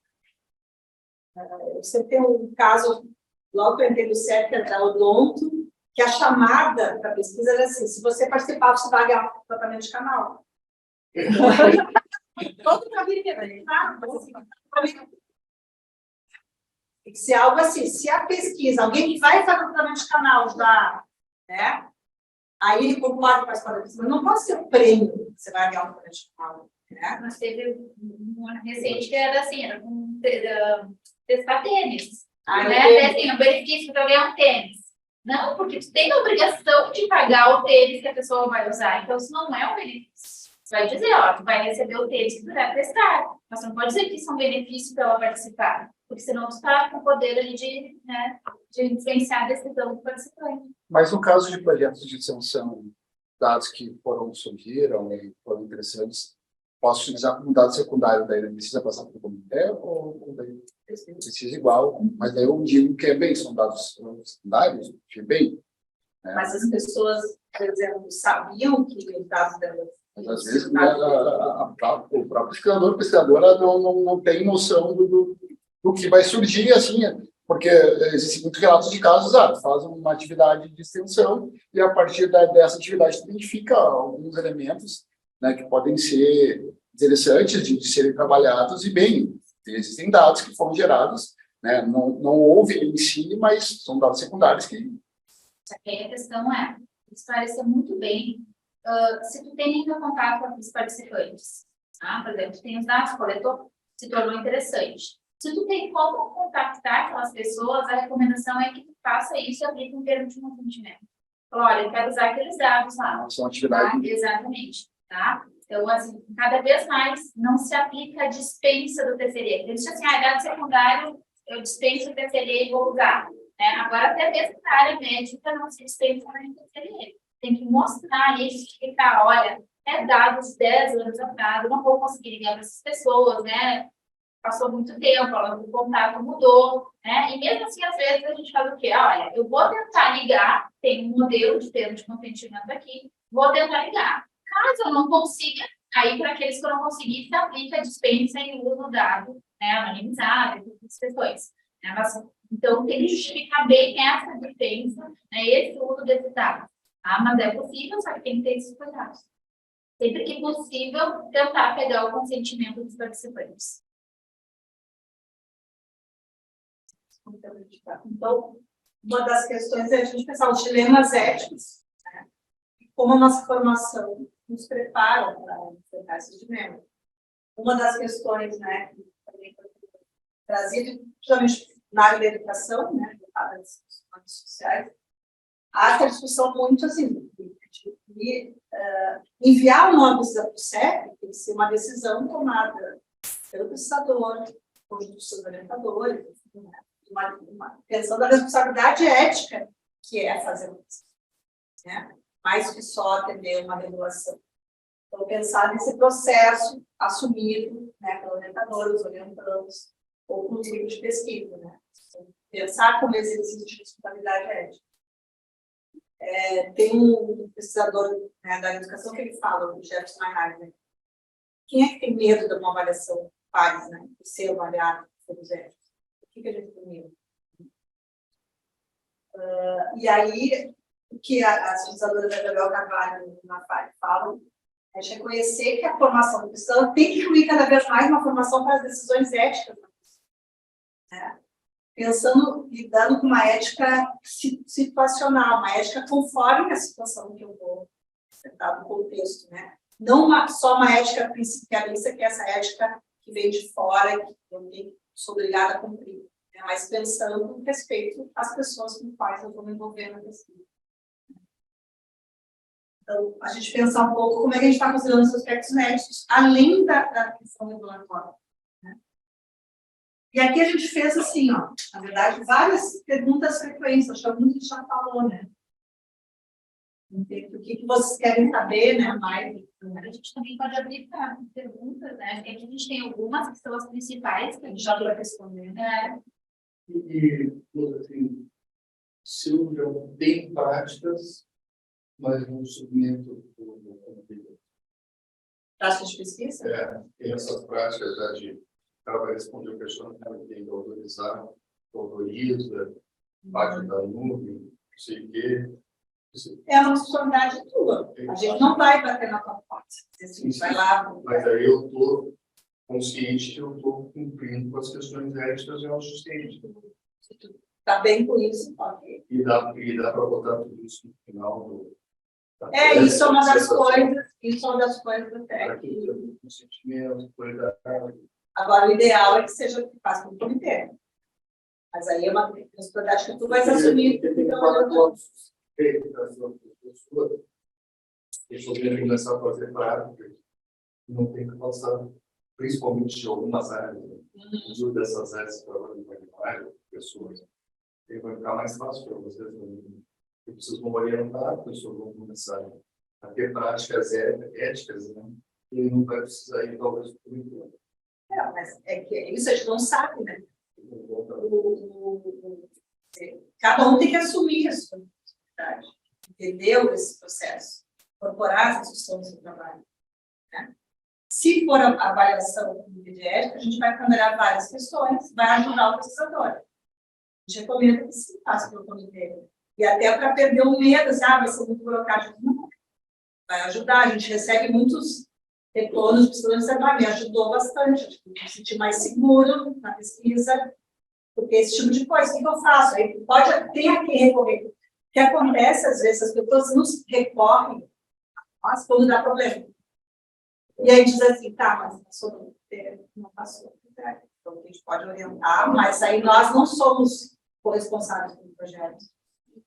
Eu sempre tenho um caso, logo que eu entrei no CEP, que é da Odonto, que a chamada da pesquisa era assim, se você participar, você vai ganhar um tratamento de canal. Todo família, né? Tem que ser algo assim, se a pesquisa, alguém que vai fazer o tratamento de canal já, né? Aí ele concorda com a escola da pesquisa, não pode ser o prêmio que você vai ganhar um tratamento de canal, né? Nós teve uma recente que era assim, era com testar tênis. Né? Assim, o benefício para ganhar um tênis. Não, porque tu tem a obrigação de pagar o tênis que a pessoa vai usar. Então, isso não é um benefício. Vai dizer, ó, tu vai receber o tênis que tu vai prestar. Mas você não pode dizer que isso é um benefício para ela participar. Porque senão tu está com o poder ali de influenciar a decisão do participante. Mas no caso de projetos de extensão, dados que surgiram e foram interessantes, posso utilizar como dado secundário, daí não precisa passar para o comitê ou daí precisa igual, mas daí eu digo que é bem, são dados secundários, que é bem. Né? Mas as pessoas, por exemplo, sabiam que os dados delas... Mas às vezes o próprio pesquisadora não tem noção do que vai surgir, assim, porque existem muitos relatos de casos, faz uma atividade de extensão e a partir dessa atividade identifica alguns elementos, né, que podem ser interessantes de serem trabalhados e bem, existem dados que foram gerados, né, não houve em si, mas são dados secundários que... A questão é esclarecer muito bem se tu tem ainda contato com os participantes. Tá? Por exemplo, tu tem os dados, o coletor se tornou interessante. Se tu tem como contactar aquelas pessoas, a recomendação é que tu faça isso e aplique um termo de consentimento. Fala, olha, eu quero usar aqueles dados lá. São atividades. Tá? Exatamente. Tá? Então, assim, cada vez mais não se aplica a dispensa do TCLE. Eles dizem assim, dado secundário, eu dispenso o TCLE e vou usar. Né? Agora, até mesmo na área médica, não se dispensa o TCLE. Tem que mostrar e justificar, olha, dados 10 anos atrás, eu não vou conseguir ligar para essas pessoas, né? Passou muito tempo, o contato mudou, né? E mesmo assim, às vezes, a gente faz o quê? Olha, eu vou tentar ligar, tem um modelo de termo de consentimento aqui, vou tentar ligar. Caso eu não consiga, aí para aqueles que eu não conseguir, se aplica a dispensa e o uso do dado, né? Anonimizado, essas questões. Né? Mas, então, tem que justificar bem essa dispensa, né? Esse uso desses dados. Tá? Mas é possível, só que tem que ter esses cuidados. Sempre que possível, tentar pegar o consentimento dos participantes. Então, uma das questões é a gente pensar os dilemas éticos, né? como a nossa formação nos prepara para enfrentar esses dilemas. Uma das questões, né, que também foi trazida, principalmente na área da educação, né, das discussões sociais, há essa discussão muito assim, de enviar uma decisão para o CEP, tem que ser uma decisão tomada pelo pesquisador, ou dos seus orientadores, enfim, né, pensando na responsabilidade ética que é fazer uma pesquisa, né, mais que só atender uma regulação. Então, pensar nesse processo assumido, né, pelo orientador, os orientandos, ou com os grupos de pesquisa, né? Pensar como exercício de responsabilidade ética. Tem um pesquisador, né, da educação que ele fala, o Jefferson Maynard, né? Quem é que tem medo de uma avaliação PARES, né? De ser avaliado pelos éticos? O que a gente tem medo? E aí, o que as pesquisadoras da Gabriel Carvalho na FARC falam é reconhecer que a formação do pesquisador tem que incluir cada vez mais uma formação para as decisões éticas, né? Pensando, lidando com uma ética situacional, uma ética conforme a situação que eu vou apresentar no contexto, né? Não só uma ética principialista, que é essa ética que vem de fora, que eu sou obrigada a cumprir, né? Mas pensando no respeito às pessoas com quais eu vou me envolver na pesquisa. Então, a gente pensar um pouco como é que a gente está considerando os aspectos médicos, além da questão regulatória. Né? E aqui a gente fez assim, ó, na verdade, várias perguntas frequentes, acho que alguns a gente já falou, né? O que vocês querem saber, né, mais? A gente também pode abrir para perguntas, né? Porque aqui a gente tem algumas que são as principais, que a gente Já vai responder. né? E, assim, se eu já tenho práticas, mas não submeto o Práticas de pesquisa? tem essas práticas já de ela vai responder o questionário, tem que autorizar, autoriza, parte da nuvem, não sei o quê. É uma responsabilidade tua. A gente não vai bater na tua porta. A gente vai lá. Mas aí eu estou consciente que eu estou cumprindo com as questões éticas e é o suficiente. Se tu está bem com isso, ok. E dá para botar tudo isso no final do. Isso é uma das coisas, até Para que o consentimento, coisa. Agora, o ideal é que seja que faça com o comitê. Mas aí é uma responsabilidade que tu vais assumir. Eu poderia começar a fazer prática, não tem que passar, principalmente de algumas áreas, uso dessas áreas para várias pessoas. E vai ficar mais fácil para vocês. Vocês vão orientar, as pessoas vão começar a ter práticas éticas, né? E não vai precisar ir, talvez, por enquanto. Mas é que isso a gente não sabe, né? Cada um tem que assumir a sua responsabilidade, entendeu esse processo, incorporar essa discussão no seu trabalho. Né? Se for a avaliação de ética, a gente vai ponderar várias questões, vai ajudar o pesquisador. A gente recomenda que se faça pelo comitê. E até para perder o medo, assim, vai ser muito burocrático. Não, vai ajudar. A gente recebe muitos retornos de pessoas que me ajudou bastante, me senti mais seguro na pesquisa, porque esse tipo de coisa, o que eu faço? Aí tem a quem recorrer. O que acontece, às vezes, as pessoas nos recorrem a nós quando dá problema. E aí diz assim, tá, mas passou, não passou. Então, a gente pode orientar, mas aí nós não somos corresponsáveis pelo projeto.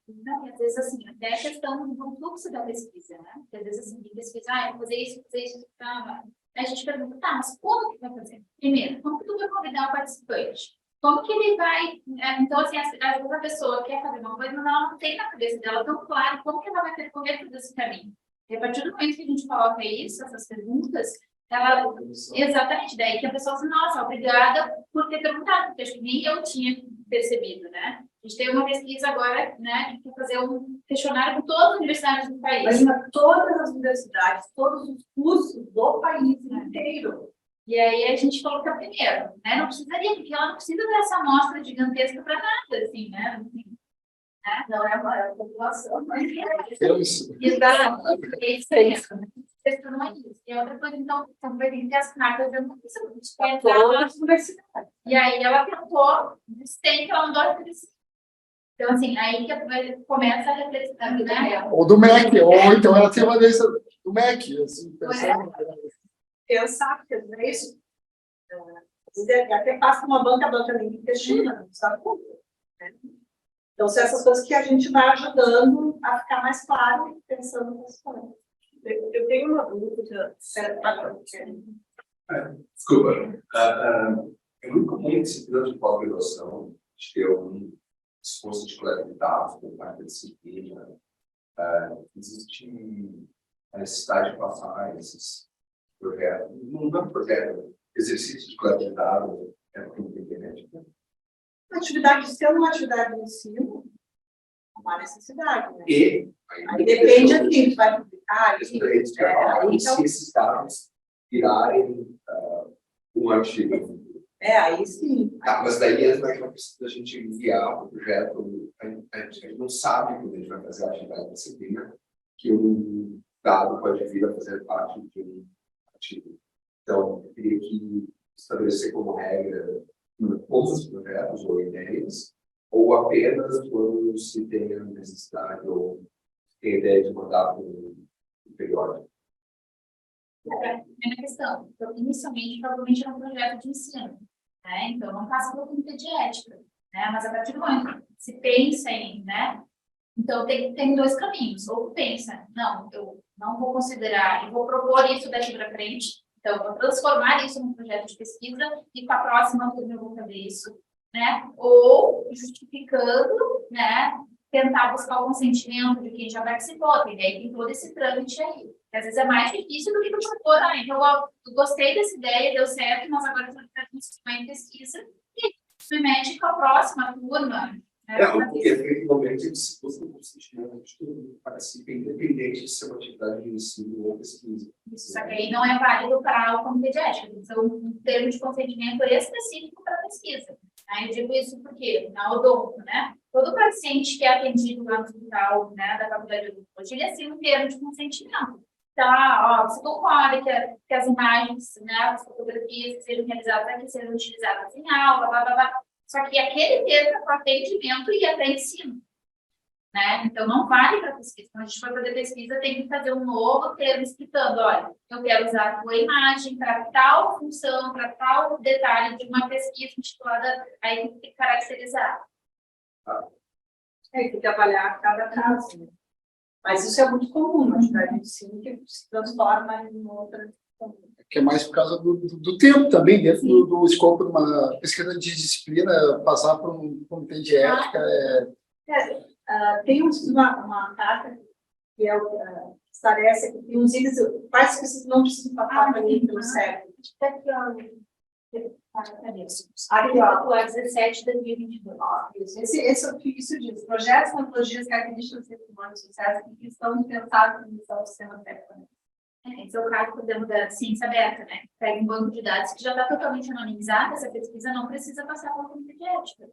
Não, às vezes, assim, até a questão do fluxo da pesquisa, né? Porque, às vezes, assim, tem pesquisa, eu vou fazer isso, tá? Aí a gente pergunta, tá, mas como que vai fazer? Primeiro, como que tu vai convidar o participante? Como que ele vai... Então, assim, a outra pessoa quer fazer uma coisa, mas ela não tem na cabeça dela tão claro como que ela vai percorrer todo esse caminho. E a partir do momento que a gente coloca isso, essas perguntas, ela... Exatamente, daí que a pessoa diz, nossa, obrigada por ter perguntado, porque acho que nem eu tinha percebido, né? A gente tem uma pesquisa agora, né, que fazer um questionário com todas as universidades do país. Imagina todas as universidades, todos os cursos do país inteiro. E aí a gente coloca primeiro, né? Não precisaria, porque ela não precisa dessa amostra gigantesca para nada, assim, né? Né? Não é a maior população, mas Exato. É isso aí. Não é isso. E a outra coisa, então, vai ter que ter as cartas de todas as universidades. E aí ela tentou, tem que ela não gosta desse. Então, assim, aí que começa a reflexão, né? Ou do MEC, ou então ela tem uma doença do MEC, assim, pensando. Pensar, porque é isso. Até passa uma banca, a banca nem questiona, não sabe como. Né? Então, são essas coisas que a gente vai ajudando a ficar mais claro, pensando nas coisas. Eu tenho uma dúvida. Desculpa. É muito comum nesse plano de pós-graduação de ter algum esforço de coleta de dados por parte da disciplina. Existe a necessidade de passar esses projetos, não é um projeto, exercício de coleta de dados, é uma internet. Atividade, sendo uma atividade de ensino, uma necessidade. Né? E aí depende de quem vai publicar. Se esses dados virarem um artigo. Aí sim. Mas daí entra aquela questão da gente enviar o projeto, a gente não sabe quando a gente vai fazer a atividade da disciplina, que um dado pode vir a fazer parte de um artigo. Então, eu teria que estabelecer como regra todos os projetos ou ideias, ou apenas quando se tem a necessidade ou tem a ideia de mandar para um periódico. Primeira questão. Então, inicialmente, provavelmente era um projeto de ensino. Né? Então, não passa pelo comitê de ética. Né? Mas a partir do momento que se pensa em, né? Então, tem dois caminhos. Ou pensa, não, eu não vou considerar, eu vou propor isso daqui para frente. Então, eu vou transformar isso num projeto de pesquisa e com a próxima turma eu vou fazer isso. Né? Ou justificando, né? Tentar buscar o consentimento de quem já participou, e daí tem todo esse trâmite aí. Às vezes é mais difícil do que tu propor, então eu gostei dessa ideia, deu certo, mas agora eu quero transformar em pesquisa e me mete com a próxima turma. Porque efetivamente se fosse um consentimento de tudo, participa independente de ser uma atividade de ensino ou pesquisa. Isso, só que aí não é válido para o comitê de ética, tem que ser um termo de consentimento específico para pesquisa. Eu digo isso porque, na odonto, né? Todo paciente que é atendido lá no hospital, né, da faculdade de odontologia, ele assina um termo de consentimento. Então, você concorda que as imagens, né, as fotografias que sejam realizadas aqui sejam utilizadas em aula, blá, blá, blá. Só que aquele termo é para atendimento e até ensino. Né? Então, não vale para pesquisa. Quando a gente for fazer pesquisa, tem que fazer um novo termo explicando, olha, eu quero usar a tua imagem para tal função, para tal detalhe de uma pesquisa intitulada, aí tem que caracterizar. Tem que avaliar cada caso. Né? Mas isso é muito comum, na atividade de ensino, que se transforma em outra. Que é mais por causa do tempo também, dentro do escopo de uma pesquisa de disciplina, passar por um comitê de ética. Tem uma carta que é o esclarece que tem uns itens, quais que não precisam passar para mim pelo cérebro. Aqui, ó, 17 de 2022. Esse é o que isso diz. Projetos, metodologias, características do ser humano e sucesso que estão dispensados na missão do sistema técnico. Esse é o caso, por exemplo, da ciência aberta, né? Pega um banco de dados que já está totalmente anonimizado, essa pesquisa não precisa passar pelo comitê de ética.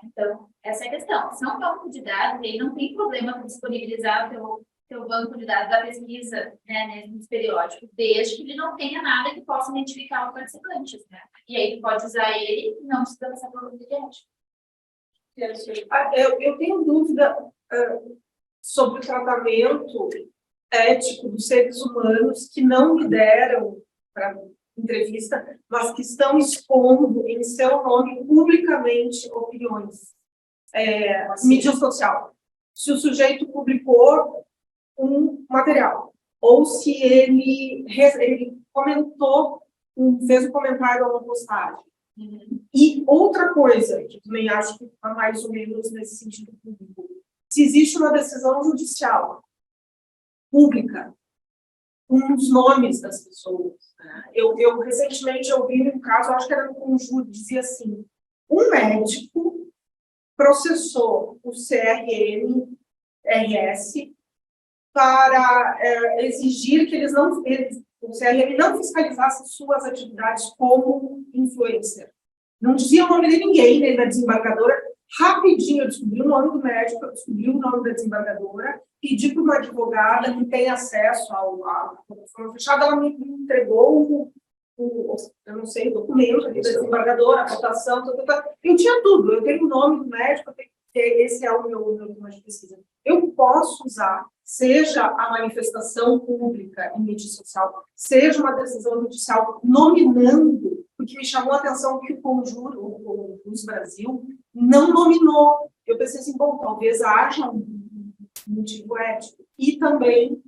Então, essa é a questão. Se é um banco de dados, aí não tem problema para disponibilizar o teu banco de dados da pesquisa, né, nesse periódico, desde que ele não tenha nada que possa identificar os participantes, né? E aí, tu pode usar ele e não precisa passar pelo comitê de ética. Eu tenho dúvida sobre o tratamento ético dos seres humanos que não me deram para entrevista, mas que estão expondo em seu nome publicamente opiniões. Mídia social. Se o sujeito publicou um material, ou se ele comentou, fez um comentário ou uma postagem. E outra coisa, que também acho que está mais ou menos nesse sentido público, se existe uma decisão judicial pública, com os nomes das pessoas. Né? Eu recentemente ouvi um caso, acho que era no Conjuro, dizia assim, um médico processou o CRM, RS, para exigir que o CRM não fiscalizasse suas atividades como influencer. Não dizia o nome de ninguém, nem da desembargadora. Rapidinho eu descobri o nome do médico, eu descobri o nome da desembargadora, pedi para uma advogada que tem acesso à plataforma fechada, ela me entregou eu não sei, o documento ali da desembargadora, a votação, eu tinha tudo, eu tenho o nome do médico, esse é o meu tema de pesquisa. Eu posso usar, seja a manifestação pública em mídia social, seja uma decisão judicial nominando, porque me chamou a atenção que o Conjuro, o Jus Brasil, não nominou. Eu pensei assim, bom, talvez haja um motivo ético. E também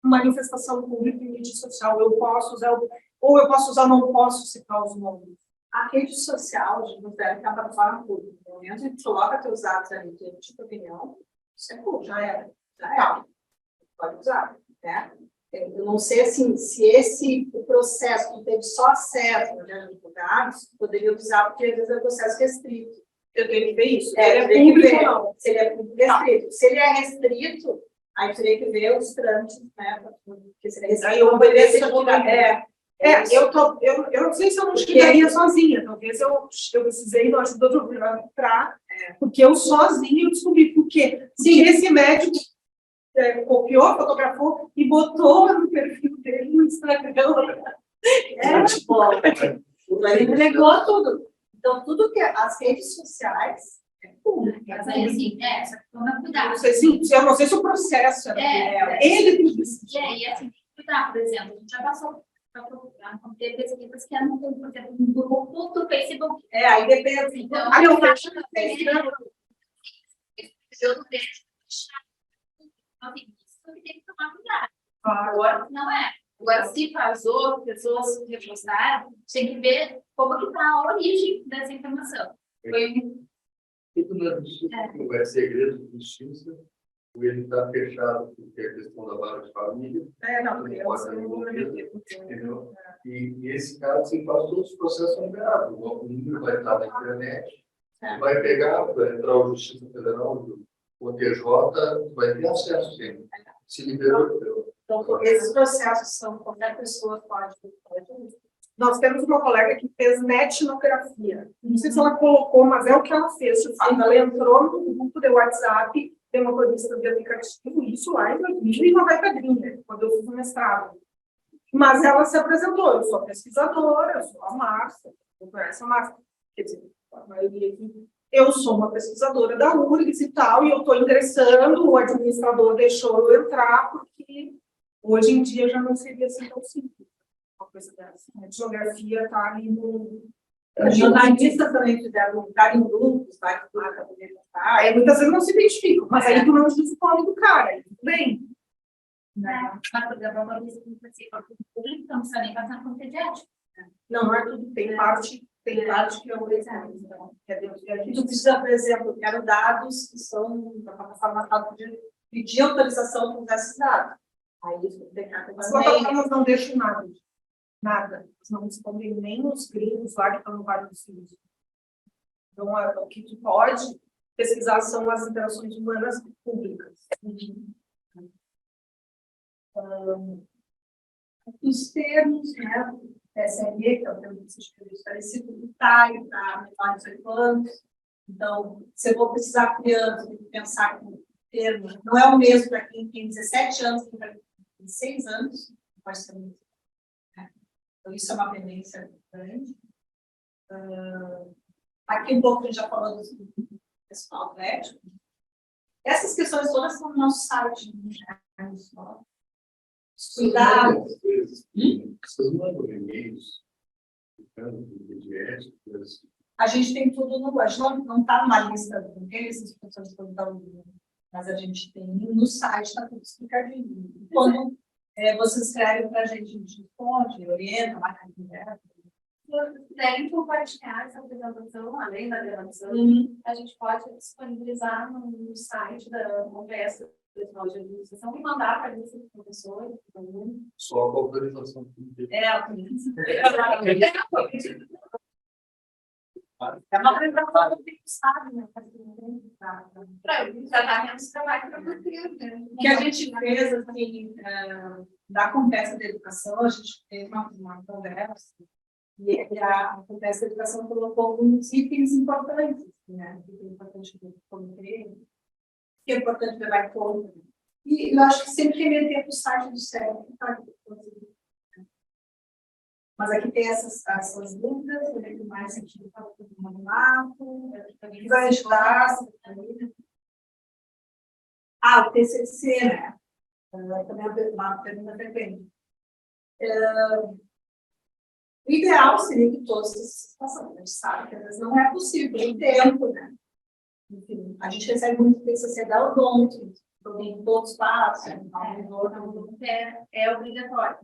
manifestação pública em mídia social. Eu posso usar, ou eu posso usar, não posso citar os nomes. A rede social, de considera que é uma plataforma pública. No momento em que coloca teus dados ali, tem tipo de opinião, isso é público, já era. Pode usar, né? Eu não sei assim, se o processo que teve só acesso aos advogados, poderia usar, porque às vezes é um processo restrito. Eu tenho que ver isso. Se ele ele é público ou não. Se ele é público restrito. Se ele é restrito, aí teria que ver os trâmites, né? Porque se ele é restrito, Aí eu obedeço eu não sei se eu não chegaria sozinha, talvez eu precisei da ajuda do governo porque eu sozinha descobri por quê. Porque esse médico copiou, fotografou e botou no perfil dele no Instagram. Ele negou tudo. Então, tudo que as redes sociais é público. Mas aí, assim, só que toma cuidado. Eu não sei se o processo ele que decidiu. E assim, tem que cuidar, por exemplo, a gente já passou para ter pesquisas que eram, por exemplo, no grupo do Facebook. Aí depende. Então, eu acho que eu não deixo isso que tem que tomar cuidado. Agora, não é. Agora, se vazou, pessoas repostaram, tem que ver como que está a origem dessa informação. Tudo na justiça não é segredo de justiça, ou ele está fechado porque é questão da vara de família. Entendeu? E esse cara, você faz todos os processos liberados. O número vai estar na internet, vai pegar, vai entrar o Justiça Federal, o TJ, vai ter acesso sempre. Se liberou. Então, esses processos são, qualquer pessoa pode. Nós temos uma colega que fez etnografia. Não sei se ela colocou, mas é o que ela fez. De fato, ela entrou no grupo de WhatsApp, tem uma revista de aplicativo, isso lá em 2009, quando eu fiz o mestrado. Mas ela se apresentou, eu sou pesquisadora, eu sou a Márcia, eu conheço a Márcia. Quer dizer, a maioria aqui. Eu sou uma pesquisadora da URGS e tal, e eu estou ingressando, o administrador deixou eu entrar, porque hoje em dia já não seria assim tão simples. Uma coisa dessa. A geografia está ali no. Os jornalistas também fizeram estar em grupos, vai muitas vezes não se identificam, mas aí tu não diz o nome do cara, aí tudo bem. Mas, por exemplo, uma vez que você for público, então não precisa nem passar no comitê de ética. Não é tudo, tem parte que é o exame. Então, tu precisa, por exemplo, quero dados que são da plataforma tal, pedir autorização para usar esses dados. Aí isso decata. As plataformas não deixam nada. Nada. Eles não respondem nem os gringos lá que estão no Vale do Silício. Então, o que tu pode pesquisar são as interações humanas públicas. Os termos, né? TSME, que é o termo de serviço parecido com o TAI, para menores de 8 anos. Então, se eu vou precisar criança, tem que pensar que o termo não é o mesmo para quem tem 17 anos, que para quem tem 6 anos, pode ser muito. Então, isso é uma pendência grande. Aqui um pouco a gente já falou do pessoal ético. Essas questões todas estão no nosso site. Cuidado. Vocês mandam e-mails de ética. A gente tem tudo no. A gente não está numa lista, não tem essas pessoas que estão, mas a gente tem no site, está tudo explicadinho. Quando você escreve para a gente responde, orienta, marca de direto. Se quiserem compartilhar essa apresentação, além da gravação, a gente pode disponibilizar no site da conversa de administração e mandar para a lista de professores. Só a autorização. É uma apresentação que sabe, né? Para tratar menos trabalho para você. O que a gente fez, assim, da conversa da educação, a gente fez uma conversa, e a conversa da educação colocou alguns itens importantes, né? Que é importante do comitê, que é importante levar em conta. E eu acho que sempre remeter para o site do CEP, mas aqui tem essas dúvidas, mais aqui do manual, que vai ajudar, O TCC, né? Também é uma pergunta frequente. O ideal seria que todos esses façam. A gente sabe que às vezes não é possível, tem tempo, né? Enfim, a gente recebe muito TCC da odonto, todos passam, é obrigatório.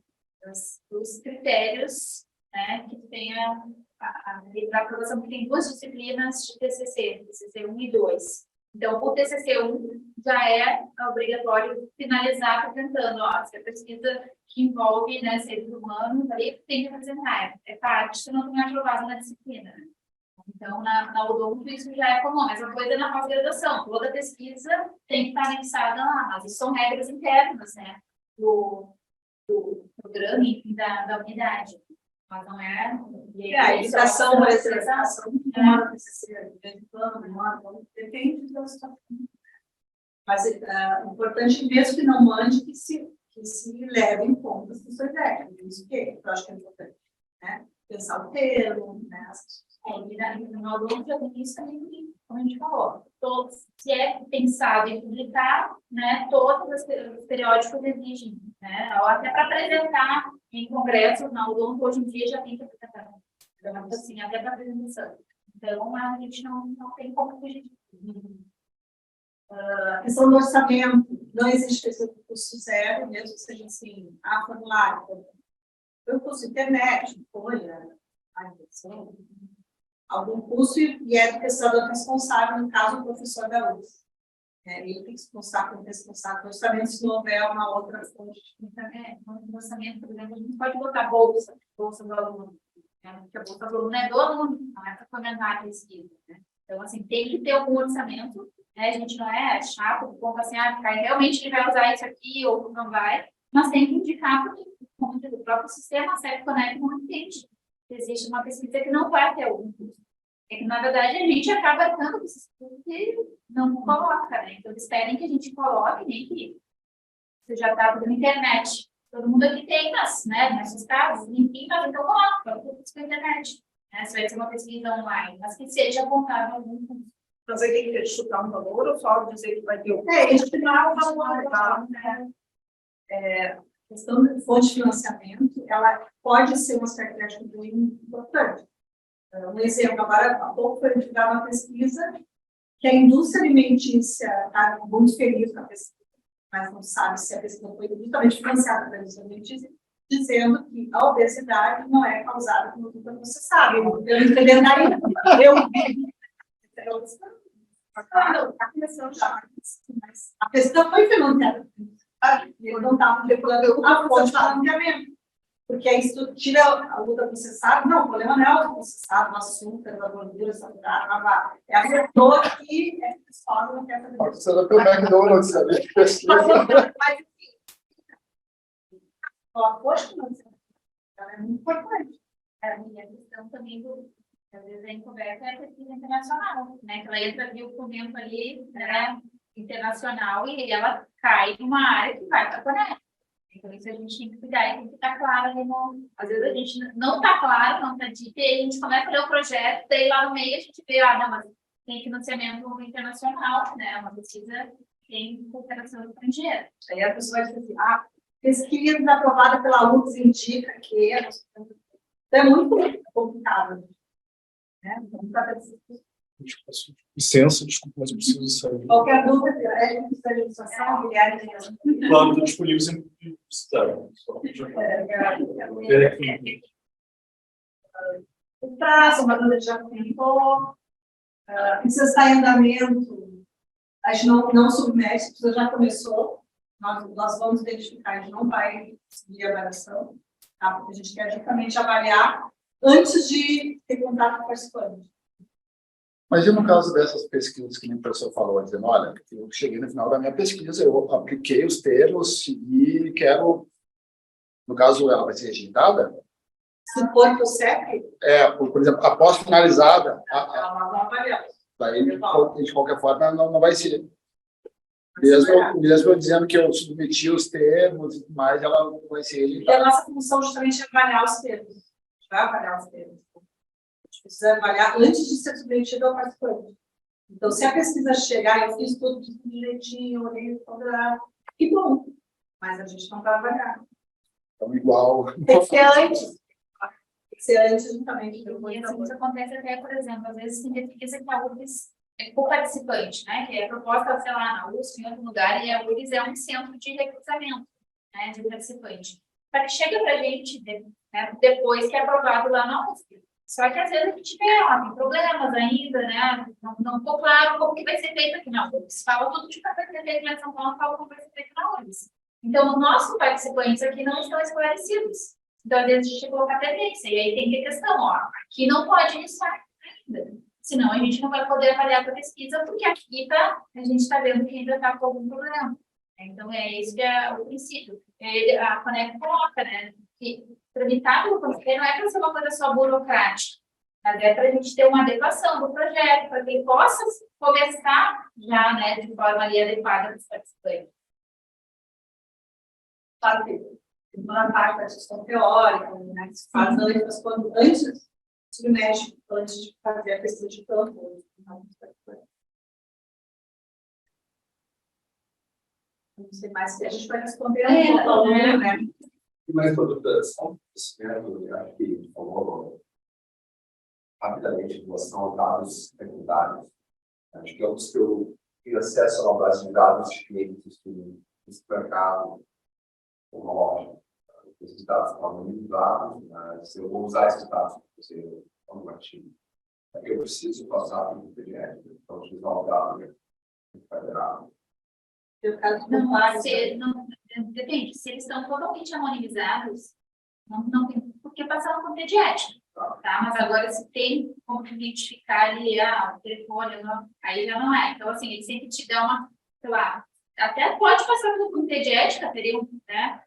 Os critérios, né, que tem a aprovação, que tem 2 disciplinas de TCC, TCC 1 e 2. Então, o TCC 1 já é obrigatório finalizar apresentando, se a pesquisa que envolve, né, seres humanos, ali tem que apresentar, é parte, se não tem aprovado na disciplina. Então, na odonto, isso já é comum. A mesma coisa na pós-graduação. Toda pesquisa tem que estar anexada lá, mas isso são regras internas, né, do programa, enfim, da unidade. Mas não é... A educação, por exemplo, educação, depende da situação. Mas é importante, mesmo que não mande, que se leve em conta as questões técnicas. Isso que eu acho que é importante, né? Pensar o termo, né? No odonto já tem isso também, como a gente falou. Se é pensado em publicar, né, todos os periódicos exigem, né? Até para apresentar em congressos, na odonto, hoje em dia já tem que apresentar. Então, assim, até para apresentação. Então, a gente não tem como fugir. A questão do orçamento, não existe questão de custo zero, mesmo que seja assim, formulário, o custo internet, folha, algum custo, e é do pesquisador responsável, no caso, o professor da UFS. Ele tem que constar como responsável do orçamento, se não houver uma outra fonte. No orçamento, por exemplo, a gente pode botar bolsa do aluno, né? Porque a bolsa do aluno é do aluno, não é para fomentar a pesquisa, né? Então, assim, tem que ter algum orçamento, né? A gente não é chato, do ponto assim, realmente ele vai usar isso aqui ou não vai, mas tem que indicar, porque o próprio sistema CEP-Conect não entende. Existe uma pesquisa que não vai ter algum custo. É que, na verdade, a gente acaba arcando com esses custos que não coloca, né? Então, eles pedem que a gente coloque, nem que você já está fazendo internet. Todo mundo aqui tem, mas, né, nesses casos, enfim, mas então coloca a internet. Né? Se vai ser uma pesquisa online, mas que seja apontado algum custo. Mas aí tem que chutar um valor ou só dizer que vai ter o Estimar o valor, né? A questão da fonte de financiamento, ela pode ser uma estratégia muito importante. Um exemplo, agora há pouco foi divulgada uma pesquisa que a indústria alimentícia está muito feliz com a pesquisa, mas não sabe se a pesquisa foi justamente financiada pela indústria alimentícia, dizendo que a obesidade não é causada por gordura processada. Eu vi. Está começando já, mas a pesquisa foi financiada. Eu não estava calculando a fonte de financiamento. Porque aí tu tira a gordura processada, não, o problema não é o processado, o açúcar, a gordura saturada, é a pessoa que é pessoal, não quer fazer isso. Você vai pelo McDonald's, sabe? Mas, enfim, a fonte de financiamento é muito importante. E a questão também às vezes a encoberta é a pesquisa internacional, né? Que ela entra ali o fomento ali, né, internacional, e ela cai numa área que vai para a Conect. Então, isso a gente tem que cuidar e tem que estar claro ali no... Às vezes a gente não está claro, não está dito, e aí a gente começa a ler o projeto, daí lá no meio a gente vê, não, mas tem financiamento internacional, né? Uma pesquisa tem cooperação estrangeira. Aí a pessoa vai dizer assim, pesquisa aprovada pela UFS indica que... É muito complicado. Né? Então, Licença, desculpa, mas eu preciso sair. Qualquer dúvida, precisa de associação, Guilherme. Claro, estou disponível sempre que precisar. O prazo, uma dúvida já comentou. Precisa estar em andamento. A gente não submete, precisa já começou. Nós vamos identificar, a gente não vai seguir a avaliação, tá? Porque a gente quer justamente avaliar antes de ter contato com o participante. Mas e no caso dessas pesquisas que o professor falou, dizendo, olha, eu cheguei no final da minha pesquisa, eu apliquei os termos e quero, no caso, ela vai ser rejeitada? Se for para o CEP? Por exemplo, após finalizada, daí, de qualquer forma, não vai ser. Mesmo eu dizendo que eu submeti os termos e tudo mais, ela não vai ser rejeitada. E a nossa função justamente é avaliar os termos. A gente vai avaliar os termos. A gente precisa avaliar antes de ser submetido ao participante. Então, se a pesquisa chegar, eu fiz tudo direitinho, olhei, que bom, mas a gente não vai avaliar. Então, igual. Tem que ser antes. Tem que ser antes, justamente. E assim, isso acontece até, por exemplo, às vezes tem pesquisa que a UFES é co-participante, né? Que é proposta, sei lá, na USP, em outro lugar, e a UFES é um centro de recrutamento, né? De participante. Para que chegue para a gente, né, depois que é aprovado lá na USP. Só que às vezes a gente vê, ó, tem problemas ainda, né? Não ficou claro como que vai ser feito aqui na UFES. Fala tudo de como vai ser feito lá em São Paulo, fala como vai ser feito na UFES. Então, os nossos participantes aqui não estão esclarecidos. Então, às vezes, a gente coloca a tendência. E aí tem que ter questão, ó, aqui não pode iniciar ainda. Senão, a gente não vai poder avaliar a pesquisa, porque aqui a gente está vendo que ainda está com algum problema. Então, é esse que é o princípio. A Conec coloca, né, que tramitar pelo conselho não é para ser uma coisa só burocrática, mas é para a gente ter uma adequação do projeto, para que ele possa começar já, né, de forma ali adequada para os participantes. Claro que tem toda a parte da questão teórica, né, que se faz antes, se mexe antes de fazer a pesquisa de campo. Não sei mais se a gente vai responder um pouco ao longo, né? Mas, doutora, só um aspecto, eu acho que falou rapidamente em relação a dados secundários. Acho que é um dos que eu tive acesso a uma base de dados de clientes que esse mercado, uma loja. Esses dados estão anonimizados, mas eu vou usar esses dados para fazer um artigo. Eu preciso passar por um PDF, para utilizar o dado federal. Depende, se eles estão totalmente anonimizados, não tem por que passar no comitê de ética, tá? Mas agora, se tem como identificar ali, o telefone, aí já não é. Então, assim, ele sempre te dá uma, sei lá, até pode passar pelo comitê de ética, teria, né,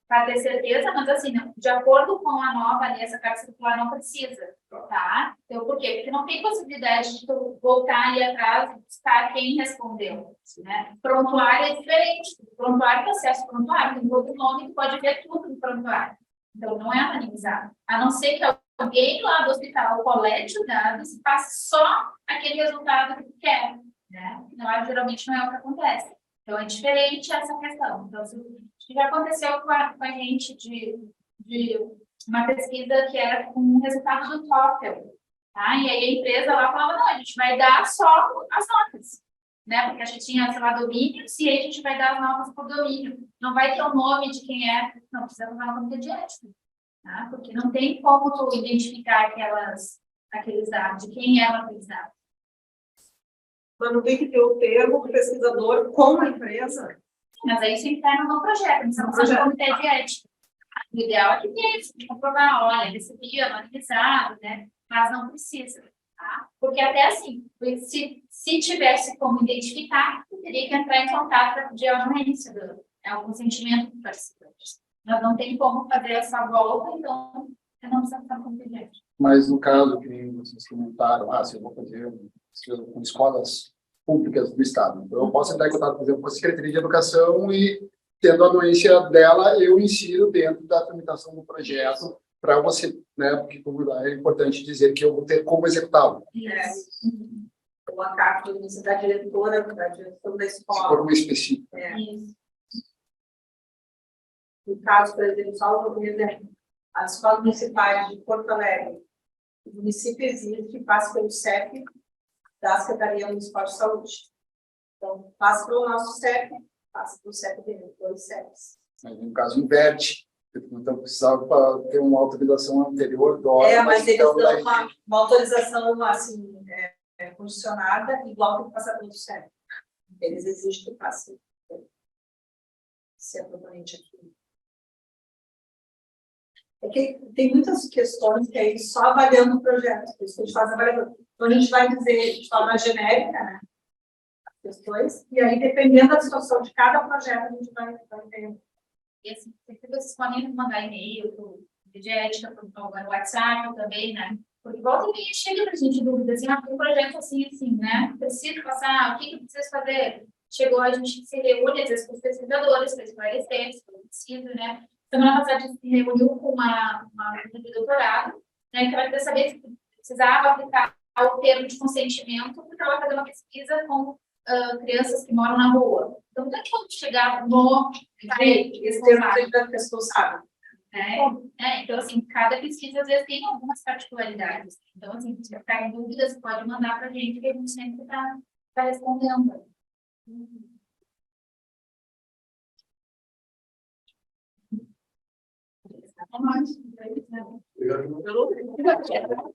para ter certeza, mas assim, de acordo com a nova ali, essa carta circular não precisa, tá? Então, por quê? Porque não tem possibilidade de tu voltar ali atrás e buscar quem respondeu, né? Prontuário é diferente. Prontuário é acesso prontuário, tem todo nome, tu pode ver tudo no prontuário. Então, não é anonimizado. A não ser que alguém lá do hospital colete os dados e passe só aquele resultado que tu quer, né? Geralmente não é o que acontece. Então, é diferente essa questão. Então, já aconteceu com a gente de uma pesquisa que era com o resultado do TOEFL, tá? E aí a empresa lá falava, não, a gente vai dar só as notas, né? Porque a gente tinha, sei lá, domínios, e aí a gente vai dar as notas por domínio. Não vai ter o nome de quem é, não, precisa levar no comitê de ética, tá? Porque não tem como tu identificar aqueles dados, de quem eram aqueles dados. Mas não tem que ter o termo do pesquisador com a empresa? Mas aí isso interno no projeto, não precisa do comitê de ética. O ideal é que tenha isso, de comprovar, olha, recebi anonimizado, né? Mas não precisa, tá? Porque até assim, se tivesse como identificar, eu teria que entrar em contato para pedir a anuência o consentimento dos participantes. Mas não tem como fazer essa volta, então eu não precisa estar com o Mas no caso que vocês comentaram, se eu vou fazer com escolas públicas do Estado, então eu posso entrar em contato, por exemplo, com a Secretaria de Educação e, tendo a anuência dela, eu insiro dentro da tramitação do projeto para você, né, porque é importante dizer que eu vou ter como executá-lo. O ACAP, da diretora, da direção da escola. Se for uma específica. Isso. No caso, por exemplo, só um exemplo, as escolas municipais de Porto Alegre, o município exige que passe pelo CEP da Secretaria Municipal de Saúde. Então, passa pelo nosso CEP, passa pelo CEP dele, dois CEPs. Mas, no caso, inverte. Então, precisava ter uma autorização anterior do órgão. Mas eles dão uma autorização, assim, condicionada, igual que passar pelo CEP. Eles exigem que passe propriamente aqui. É que tem muitas questões que é só avaliando o projeto, por isso que a gente faz avaliação. Então, a gente vai dizer de forma genérica, né, as questões, e aí, dependendo da situação de cada projeto, a gente vai entender. E assim, vocês podem mandar e-mail para o de ética, para o WhatsApp também, né? Porque volta e meia chega para a gente dúvidas, assim, tem um projeto assim, né? Preciso passar, o que eu preciso fazer? Chegou, a gente se reúne, às vezes, com os pesquisadores, para esclarecer, se for preciso, né? Semana passada, a gente se reuniu com uma aluna de doutorado, né? Que ela queria saber se precisava aplicar o termo de consentimento, porque ela vai fazer uma pesquisa com crianças que moram na rua. Então, não tem como chegar no Esse termo da responsável. então, assim, cada pesquisa, às vezes, tem algumas particularidades. Então, assim, se ficar em dúvidas, pode mandar para a gente, que a gente sempre está respondendo. Obrigado.